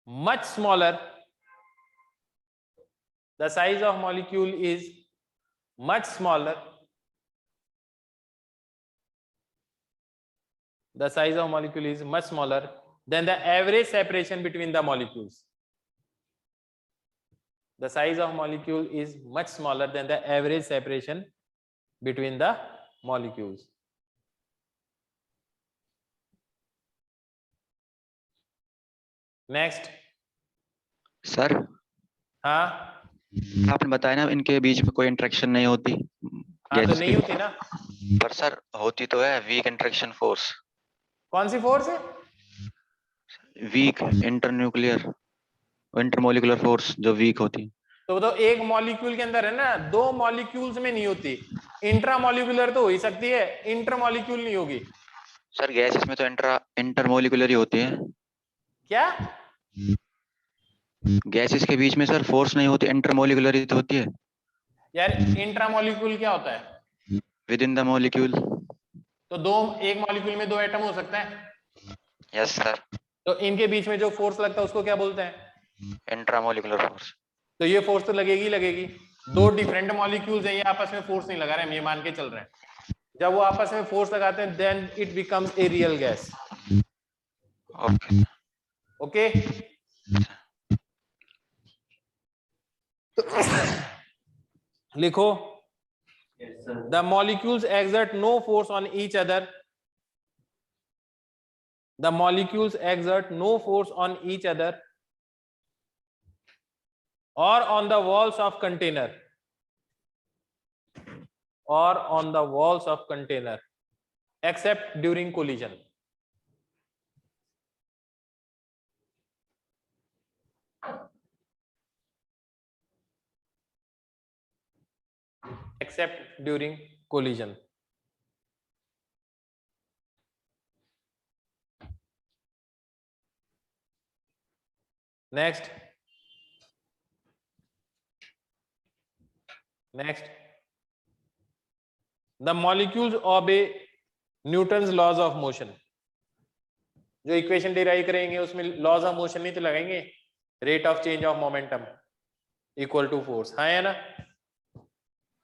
much smaller, the size of molecule is much smaller, the size of molecule is much smaller than the average separation between the molecules. The size of molecule is much smaller than the average separation between the molecules. Next. Sir हाँ आपने बताया ना इनके बीच में कोई interaction नहीं होती हाँ, तो gases नहीं की। होती ना। पर सर होती तो है वीक इंटरेक्शन फोर्स, कौन सी फोर्स है? वीक इंटरन्यूक्लियर इंटरमोलिकुलर फोर्स जो वीक होती। तो वो तो एक मॉलिक्यूल के अंदर है ना, दो मॉलिक्यूल्स में नहीं होती। इंट्रामॉलिक्यूलर तो हो ही सकती है, इंटरमॉलिक्यूल नहीं होगी। सर गैसेस में तो इंटरमोलिकुलर ही होती है। क्या? गैसेस के बीच में सर फोर्स नहीं होती, इंटरमोलिकुलर ही तो होती है। यार इंट्रामॉलिक्यूल क्या होता है? With in the molecule. तो दो, एक मॉलिक्यूल में दो एटम हो सकता है। Yes sir. तो इनके बीच में जो फोर्स लगता है उसको क्या बोलते हैं? Intramolecular force. तो ये फोर्स तो लगेगी लगेगी। दो डिफरेंट मॉलिक्यूल्स हैं, ये आपस में फोर्स नहीं लगा रहे, हम ये मान के चल रहे हैं। जब वो आपस में फोर्स लगाते हैं then it becomes a real gas. Okay okay, लिखो, the molecules exert no force on each other, the molecules exert no force on each other or on the walls of container, or on the walls of container except during collision. Except during collision. Next. Next. The molecules obey Newton's laws of motion. जो equation derive करेंगे उसमें laws of motion नहीं तो लगाएंगे, rate of change of momentum equal to force. हाँ है ना?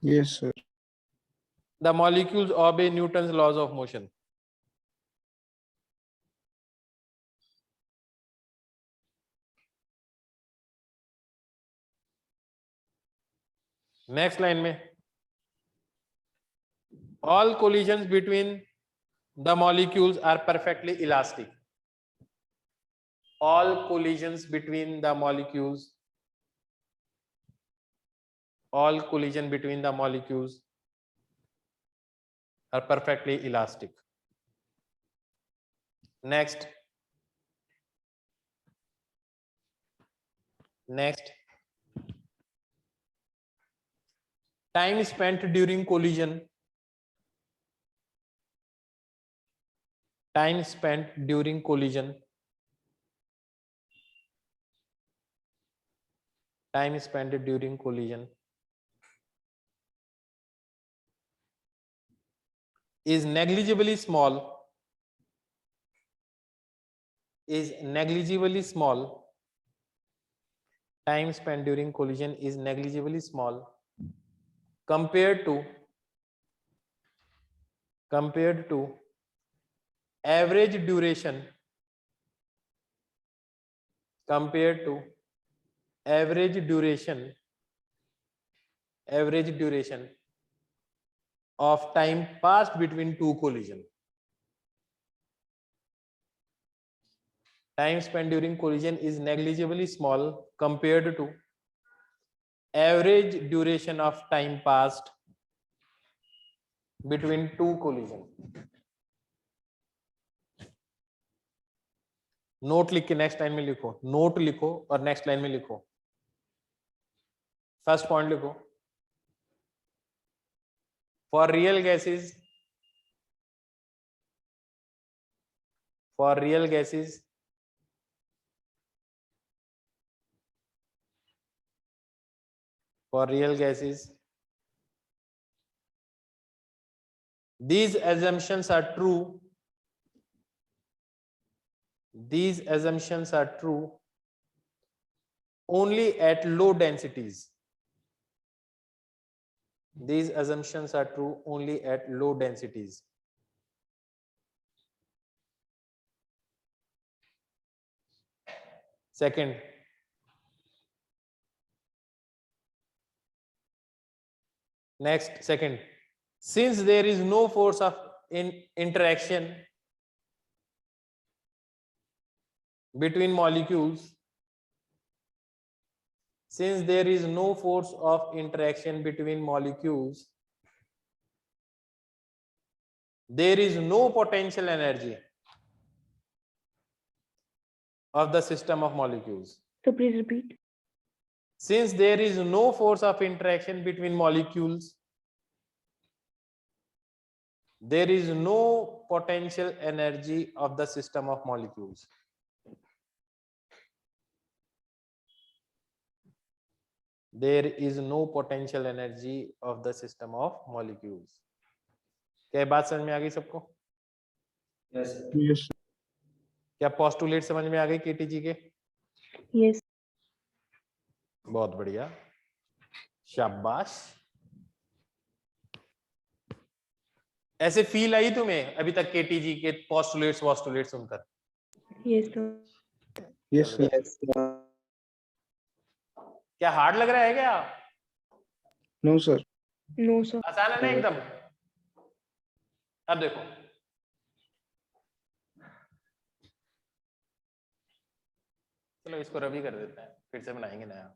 Yes, sir. The molecules obey Newton's laws of motion. Next line में, all collisions between the molecules are perfectly elastic. All collisions between the molecules, all collision between the molecules are perfectly elastic. Next. Next. Time spent during collision. Time spent during collision. Time spent during collision is negligibly small. Is negligibly small. Time spent during collision is negligibly small compared to average duration, compared to average duration of time passed between two collision. Time spent during collision is negligibly small compared to average duration of time passed between two collision. Note लिख के next line में लिखो, note लिखो और next line में लिखो। First point लिखो, For real gases, for real gases, for real gases, these assumptions are true. These assumptions are true only at low densities. These assumptions are true only at low densities. Second, second, since there is no force of interaction between molecules, since there is no force of interaction between molecules, there is no potential energy of the system of molecules. So please repeat. Since there is no force of interaction between molecules, there is no potential energy of the system of molecules. There is no potential energy of the system of molecules. क्या ये बात समझ में आ गई सबको? Yes. क्या postulate समझ में आ गई केटीजी के? Yes. बहुत बढ़िया, शाबाश। ऐसे फील आई तुम्हें अभी तक केटीजी के पोस्टुलेट सुनकर? Yes, sir. Yes, sir. क्या हार्ड लग रहा है क्या? No, sir. No, sir. आसान है ना एकदम? अब देखो, चलो इसको रवि कर देते हैं, फिर से बनाएंगे नया।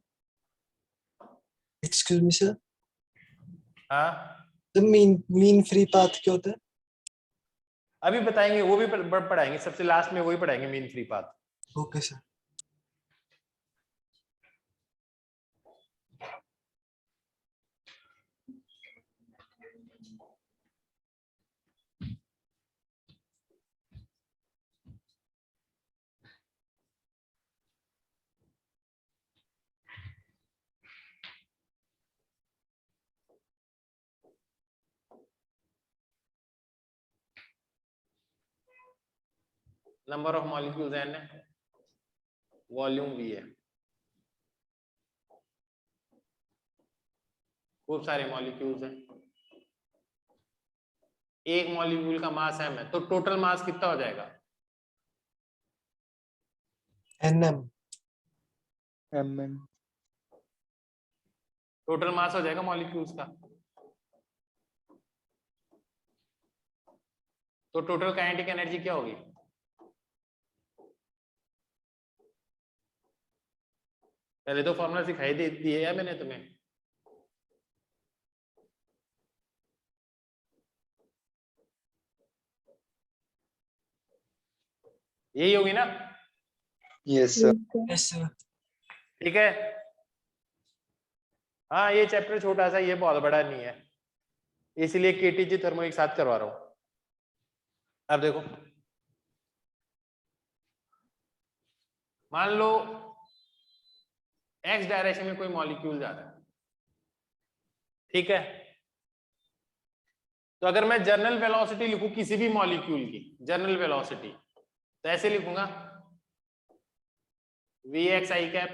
Excuse me, sir. हाँ, The mean free path क्या होता है? अभी बताएंगे, वो भी पढ़ाएंगे, सबसे लास्ट में वही पढ़ाएंगे, mean free path. Okay, sir. Number of molecules n है, वॉल्यूम v है, खूब सारे मॉलिक्यूल्स हैं, एक मॉलिक्यूल का मास m है, तो टोटल मास कितना हो जाएगा? NM. mm टोटल मास हो जाएगा मॉलिक्यूल्स का। तो टोटल काइनेटिक एनर्जी क्या होगी? पहले तो फॉर्मूला सिखाई दे दिए है मैंने तुम्हें। यही होगी ना? Yes, sir. Yes, sir. ठीक है, हाँ ये चैप्टर छोटा सा, ये बहुत बड़ा नहीं है, इसलिए केटीजी थर्मो एक साथ करवा रहा हूं। अब देखो, मान लो एक्स डायरेक्शन में कोई मॉलिक्यूल जा रहा है, ठीक है, तो अगर मैं जर्नल वेलोसिटी लिखूं किसी भी मॉलिक्यूल की, जर्नल वेलोसिटी, तो ऐसे लिखूंगा V X I cap,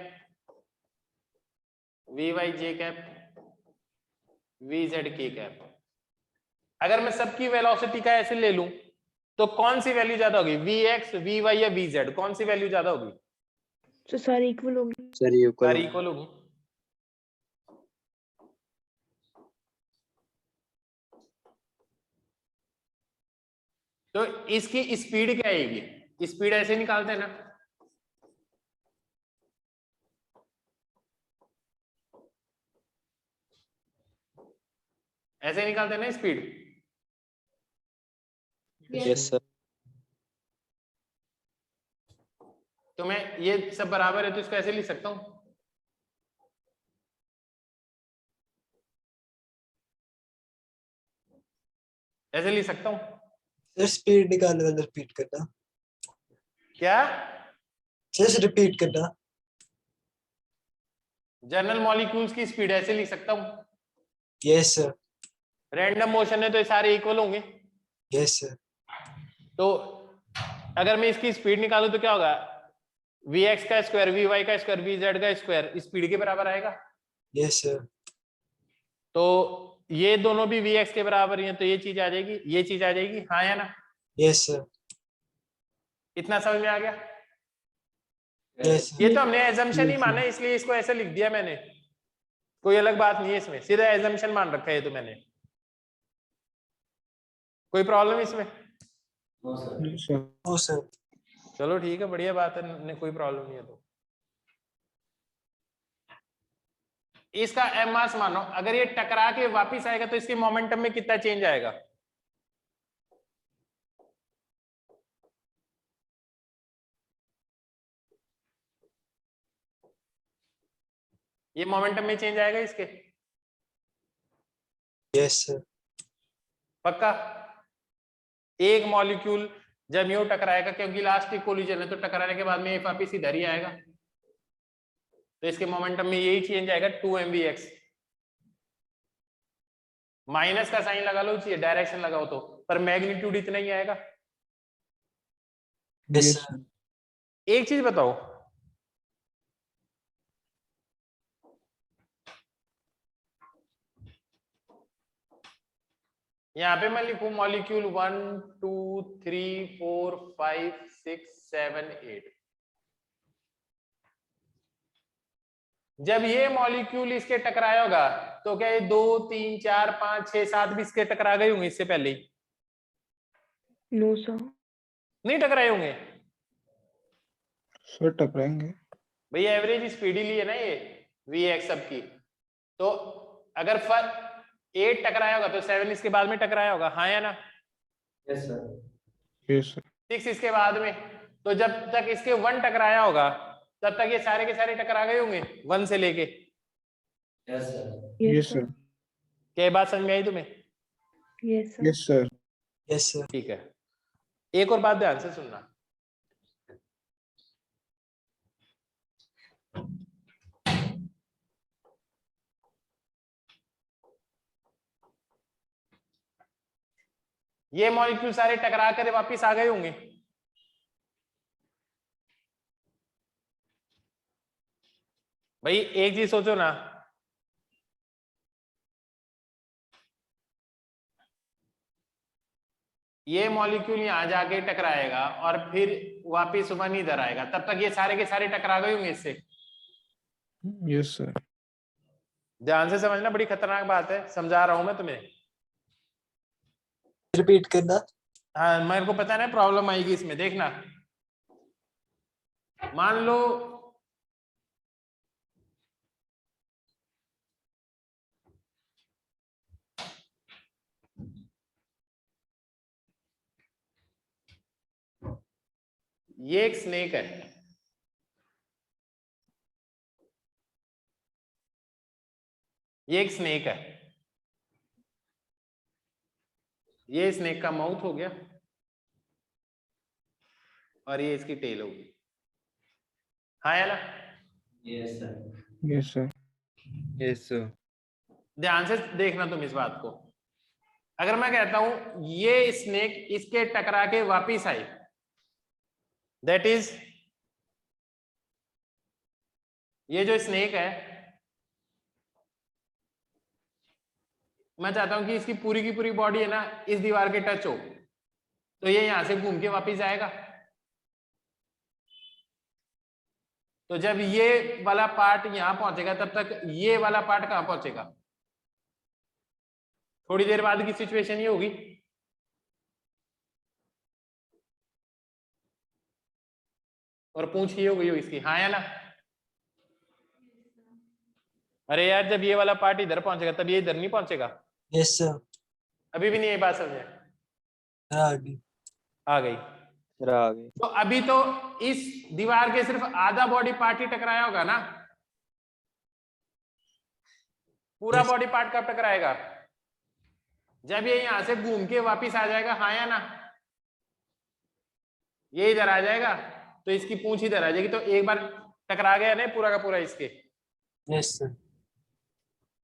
V Y J cap, V Z K cap. अगर मैं सबकी वेलोसिटी का ऐसे ले लूं तो कौन सी वैल्यू ज्यादा होगी, वी एक्स, वी वाई या वी जेड, कौन सी वैल्यू ज्यादा होगी? So सारी इक्वल होगी. Sir, equal. सारी इक्वल होगी। तो इसकी स्पीड क्या आएगी? स्पीड ऐसे निकालते हैं ना, ऐसे निकालते हैं ना स्पीड। Yes, sir. तो मैं ये सब बराबर है तो इसको ऐसे लिख सकता हूं, ऐसे लिख सकता हूँ सर स्पीड निकालने वाला रिपीट करना, क्या? जस्ट रिपीट करना। जनरल मॉलिक्यूल्स की स्पीड ऐसे लिख सकता हूँ। Yes sir. रैंडम मोशन है तो ये सारे इक्वल होंगे। Yes sir. तो अगर मैं इसकी स्पीड निकालूं तो क्या होगा? vx का स्क्वायर, vy का स्क्वायर, vz का स्क्वायर स्पीड के बराबर आएगा। Yes sir. तो ये दोनों भी vx के बराबर ही हैं, तो ये चीज आ जाएगी, ये चीज आ जाएगी, हाँ या ना? Yes sir. इतना समझ में आ गया? यस ये तो हमने एजम्पशन ही माना है, इसलिए इसको ऐसे लिख दिया मैंने, कोई अलग बात नहीं है इसमें, सीधा एजम्पशन मान रखा है ये तो मैंने। कोई प्रॉब्लम इसमें? ओ सर। चलो ठीक है, बढ़िया बात है, कोई प्रॉब्लम नहीं है। तो इसका एम मास मानो, अगर ये टकरा के वापिस आएगा तो इसके मोमेंटम में कितना चेंज आएगा? ये मोमेंटम में चेंज आएगा इसके? Yes sir. पक्का? एक मॉलिक्यूल जब यूं टकराएगा, क्योंकि लास्ट की कोलिजन है, तो टकराने के बाद में ये वापिस इधर ही आएगा, तो इसके मोमेंटम में यही चेंज आएगा 2mvx। माइनस का साइन लगा लो, चाहिए डायरेक्शन लगाओ तो, पर मैग्नीट्यूड इतना ही आएगा। Yes sir. एक चीज बताओ, यहां पे मैं लिखूं मॉलिक्यूल 1 2 3 4 5 6 7 8। जब ये मॉलिक्यूल इसके टकराया होगा तो क्या ये 2 3 4 5 6 7 भी इसके टकरा गए होंगे इससे पहले ही? No sir. नहीं टकराए होंगे? सर टकराएंगे। भैया एवरेज स्पीड ही ली है ना ये vx सब की, तो अगर 8 टकराया होगा तो 7 इसके बाद में टकराया होगा, हाँ या ना? Yes sir. 6 इसके बाद में, तो जब तक इसके 1 टकराया होगा तब तक ये सारे के सारे टकरा गए होंगे 1 से लेके। Yes sir. क्या ये बात समझ में आई तुम्हें? Yes sir. Yes sir. Yes sir. ठीक है, एक और बात ध्यान से सुनना, ये मॉलिक्यूल सारे टकरा कर वापिस आ गए होंगे, भाई एक चीज सोचो ना, ये मॉलिक्यूल यहां जाके टकराएगा और फिर वापिस 1 इधर आएगा, तब तक ये सारे के सारे टकरा गए होंगे इससे। Yes sir. ध्यान से समझना, बड़ी खतरनाक बात है, समझा रहा हूं मैं तुम्हें। रिपीट करना। हाँ मेरे को पता है ना प्रॉब्लम आएगी इसमें, देखना। मान लो ये एक स्नेक है, ये एक स्नेक है, ये स्नेक का माउथ हो गया और ये इसकी टेल होगी, हाँ या ना? Yes sir. Yes sir. ध्यान से देखना तुम इस बात को, अगर मैं कहता हूं ये स्नेक इसके टकरा के वापिस आई, दैट इज ये जो स्नेक है, मैं चाहता हूं कि इसकी पूरी की पूरी बॉडी है ना इस दीवार के टच हो, तो ये यहां से घूम के वापिस आएगा। तो जब ये वाला पार्ट यहां पहुंचेगा तब तक ये वाला पार्ट कहां पहुंचेगा? थोड़ी देर बाद की सिचुएशन ये होगी, और पूंछ ये हो गई हो इसकी, हाँ या ना? अरे यार जब ये वाला पार्ट इधर पहुंचेगा तब ये इधर नहीं पहुंचेगा। Yes sir. अभी भी नहीं ये बात समझे? आगे। आ गई। आ गई। तो अभी तो इस दीवार के सिर्फ आधा बॉडी पार्ट ही टकराया होगा ना, पूरा Yes. बॉडी पार्ट कब टकराएगा? जब ये यहां से घूम के वापिस आ जाएगा, हाँ या ना, ये इधर आ जाएगा तो इसकी पूंछ इधर आ जाएगी, तो एक बार टकरा गया ना पूरा का पूरा इसके। Yes sir.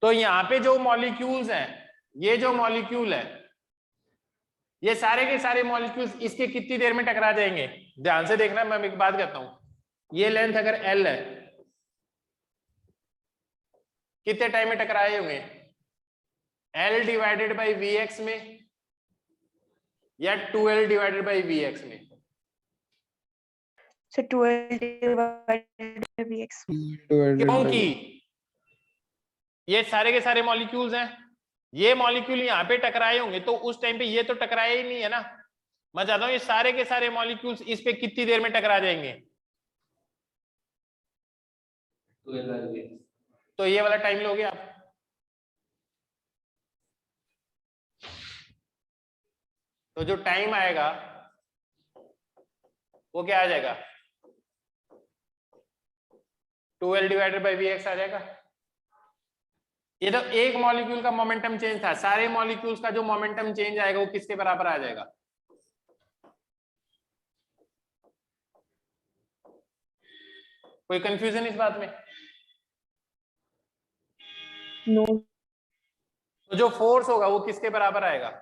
तो यहाँ पे जो मॉलिक्यूल्स हैं, ये जो मॉलिक्यूल है, ये सारे के सारे मॉलिक्यूल्स इसके कितनी देर में टकरा जाएंगे? ध्यान से देखना, मैं एक बात कहता हूं, ये लेंथ अगर L है, कितने टाइम में टकराए होंगे? L डिवाइडेड बाई Vx में या 2L डिवाइडेड बाई Vx में? So 12 divided by Vx. divided by क्योंकि ये सारे के सारे मॉलिक्यूल्स हैं, ये मॉलिक्यूल यहाँ पे टकराए होंगे, तो उस टाइम पे ये तो टकराए ही नहीं है ना। मैं चाहता हूं ये सारे के सारे मॉलिक्यूल्स इस पे कितनी देर में टकरा जाएंगे? तो ये वाला टाइम लोगे आप। तो जो टाइम आएगा वो क्या आ जाएगा? 2L डिवाइडेड बाई Vx आ जाएगा। ये तो एक मॉलिक्यूल का मोमेंटम चेंज था, सारे मॉलिक्यूल्स का जो मोमेंटम चेंज आएगा वो किसके बराबर आ जाएगा? कोई कंफ्यूजन इस बात में? No. तो जो फोर्स होगा वो किसके बराबर आएगा?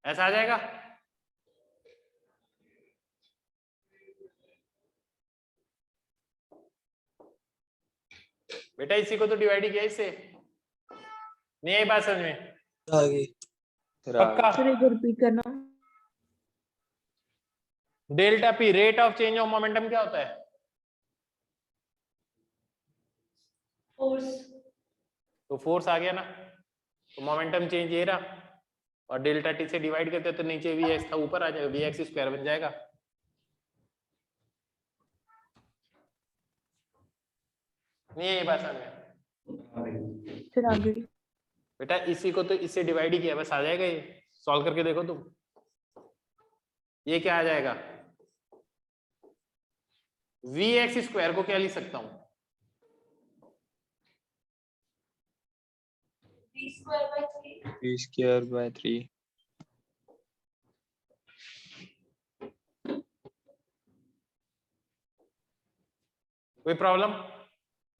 ऐसा आ जाएगा। बेटा इसी को तो डिवाइड किया इससे, नहीं आई बात समझ में? आगे पक्का? Sir, एक बार repeat करना. Delta P rate of change of momentum क्या होता है? फोर्स। तो फोर्स आ गया ना, तो मोमेंटम चेंज ये रहा, और डेल्टा टी से डिवाइड करते तो नीचे Vx था, ऊपर आ जाएगा, Vx स्क्वायर बन जाएगा। नहीं है ये बात समझ में? Sir, आगे. बेटा इसी को तो इससे डिवाइड ही किया, बस आ जाएगा। ये सॉल्व करके देखो तुम, ये क्या आ जाएगा? Vx स्क्वायर को क्या लिख सकता हूं? V square by 3. V square by 3. कोई प्रॉब्लम?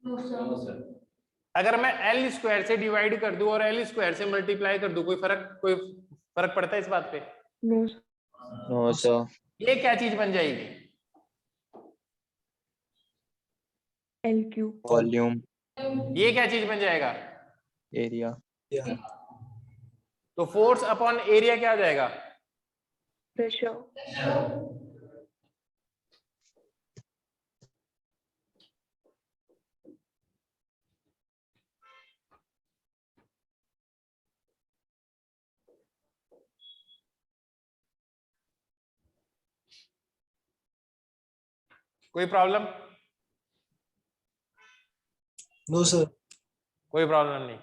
No sir. अगर मैं L स्क्वायर से डिवाइड कर दूं और L स्क्वायर से मल्टीप्लाई कर दूं, कोई फर्क पड़ता है इस बात पे? No. No, sir. ये क्या चीज बन जाएगी? L cube. Volume, ये क्या चीज बन जाएगा? area. या तो फोर्स अपॉन एरिया क्या आ जाएगा? Pressure. कोई प्रॉब्लम? No sir. कोई प्रॉब्लम नहीं।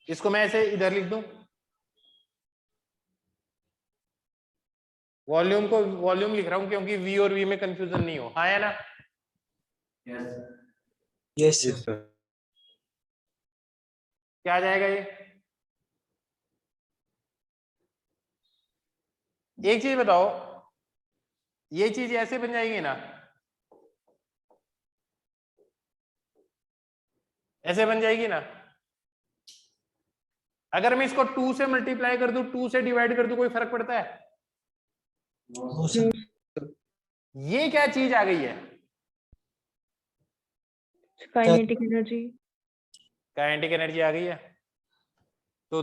इसको मैं ऐसे इधर लिख दूं, वॉल्यूम को वॉल्यूम लिख रहा हूं क्योंकि V और V में कंफ्यूजन नहीं हो, हाँ या ना? Yes sir. क्या आ जाएगा ये? एक चीज बताओ, ये चीज ऐसे बन जाएगी ना, ऐसे बन जाएगी ना। अगर मैं इसको 2 से मल्टीप्लाई कर दूं, 2 से डिवाइड कर दूं, कोई फर्क पड़ता है? No sir. ये क्या चीज आ गई है? Kinetic energy. काइनेटिक एनर्जी आ गई है। तो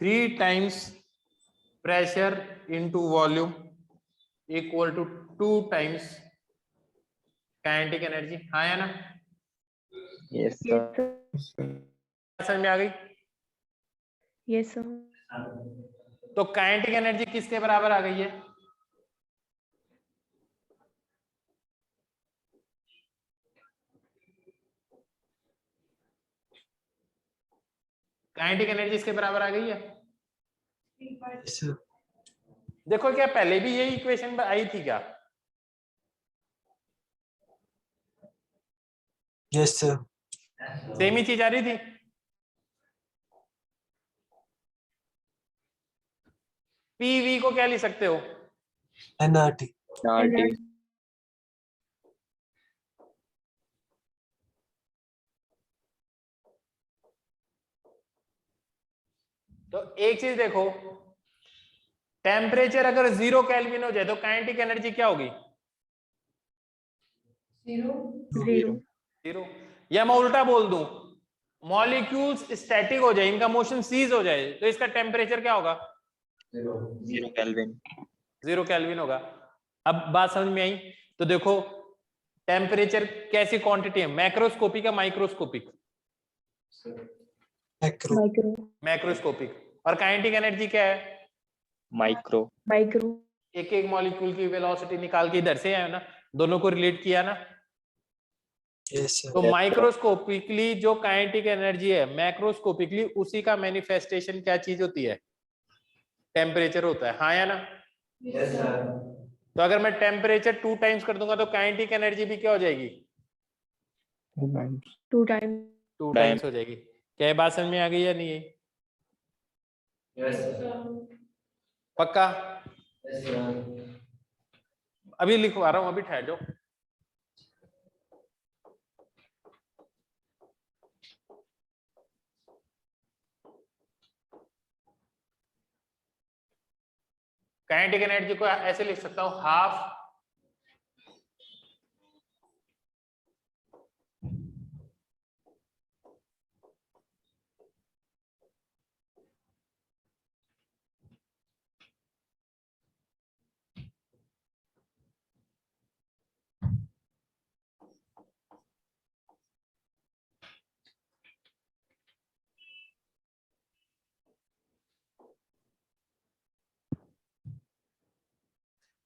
3 times pressure into volume equal to 2 times kinetic energy, हाँ या ना? Yes, Yes, sir. sir. समझ में आ गई? Yes, sir. तो काइनेटिक एनर्जी किसके बराबर आ गई है? काइनेटिक एनर्जी इसके बराबर आ गई है। Yes, sir. देखो क्या पहले भी यही इक्वेशन आई थी क्या? Yes, sir. सेम ही चीज आ रही थी। पीवी को क्या लिख सकते हो? NRT. RT. तो एक चीज देखो, टेम्परेचर अगर 0 केल्विन हो जाए तो काइनेटिक एनर्जी क्या होगी? 0. 0। या मैं उल्टा बोल दूं, मॉलिक्यूल्स स्टैटिक हो जाए, इनका मोशन सीज हो जाए तो इसका टेम्परेचर क्या होगा? 0 केल्विन. 0 केल्विन होगा। अब बात समझ में आई? तो देखो टेम्परेचर कैसी क्वांटिटी है, मैक्रोस्कोपिक या माइक्रोस्कोपिक? Macro. Micro. मैक्रोस्कोपिक। और काइनेटिक एनर्जी क्या है? माइक्रो. Micro. एक एक मॉलिक्यूल की वेलोसिटी निकाल के इधर से आया ना, दोनों को रिलेट किया ना। Yes, sir. तो माइक्रोस्कोपिकली जो काइनेटिक एनर्जी है, मैक्रोस्कोपिकली उसी का मैनिफेस्टेशन क्या चीज होती है? टेम्परेचर होता है, हाँ या ना? Yes, sir. तो अगर मैं टेम्परेचर 2 टाइम्स कर दूंगा तो काइनेटिक एनर्जी भी क्या हो जाएगी? 2 times. 2 टाइम्स हो जाएगी। क्या ये बात समझ में आ गई या नहीं है? Yes, sir. पक्का? Yes, sir. अभी लिखवा रहा हूं, अभी ठहर जाओ। काइनेटिक एनर्जी को ऐसे लिख सकता हूं, हाफ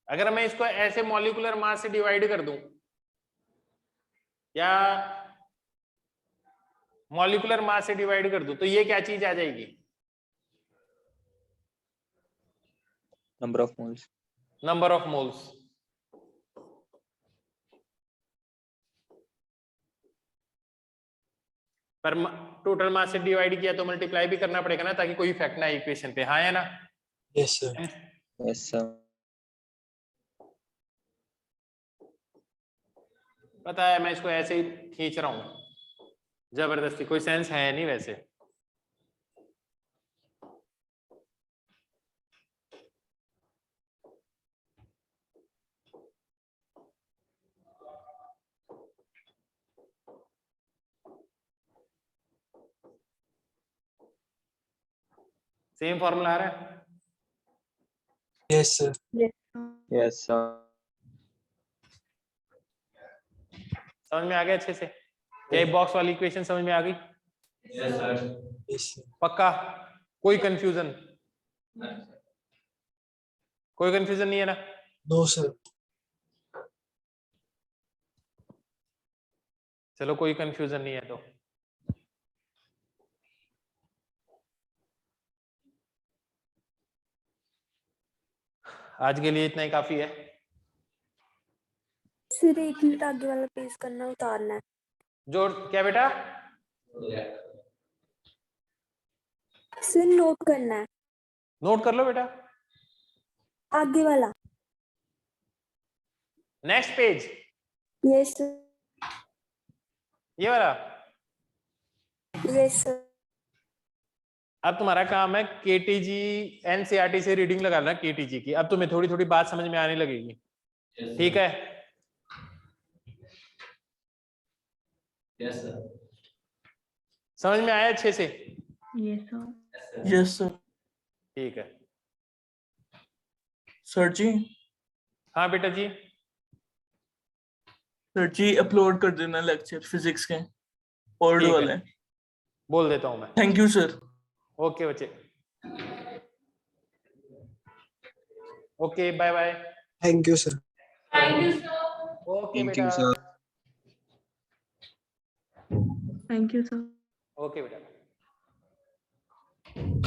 अगर मैं इसको ऐसे मॉलिक्यूलर मास से डिवाइड कर दूं या मॉलिक्यूलर मास से डिवाइड कर दूं तो ये क्या चीज आ जाएगी? Number of moles. Number of moles. पर टोटल मास से डिवाइड किया तो मल्टीप्लाई भी करना पड़ेगा ना, ताकि कोई इफेक्ट ना आए इक्वेशन पे, हाँ या ना? Yes, sir. Yes sir. पता है मैं इसको ऐसे ही खींच रहा हूं जबरदस्ती, कोई सेंस है नहीं वैसे। सेम फॉर्मूला आ रहा है? Yes, sir. Yes. Yes sir. समझ में आ गया अच्छे से? क्या बॉक्स वाली इक्वेशन समझ में आ गई? Yes, sir. Yes, sir. पक्का? कोई कंफ्यूजन? कोई कंफ्यूजन नहीं है ना? No, sir. चलो कोई कंफ्यूजन नहीं है तो आज के लिए इतना ही काफी है। सिर्फ 1 मिनट आगे वाला पेज करना, उतारना है। जो क्या बेटा? सिर्फ नोट करना है, नोट कर लो बेटा। आगे वाला। नेक्स्ट पेज, यस ये वाला। यस। अब तुम्हारा काम है केटीजी एनसीईआरटी से रीडिंग लगाना केटीजी की। अब तुम्हें थोड़ी थोड़ी बात समझ में आने लगेगी, ठीक है? Yes, sir. समझ में आया अच्छे से? Yes, sir. Yes, sir. ठीक है सर जी, हाँ बेटा जी। सर जी अपलोड कर देना लेक्चर फिजिक्स के ओल्ड ठीक है। वाले। बोल देता हूं मैं। Thank you sir. ओके बच्चे, okay bye bye. Thank you sir. Thank you, sir. Okay thank you बेटा, sir. Thank you, sir. Okay बेटा।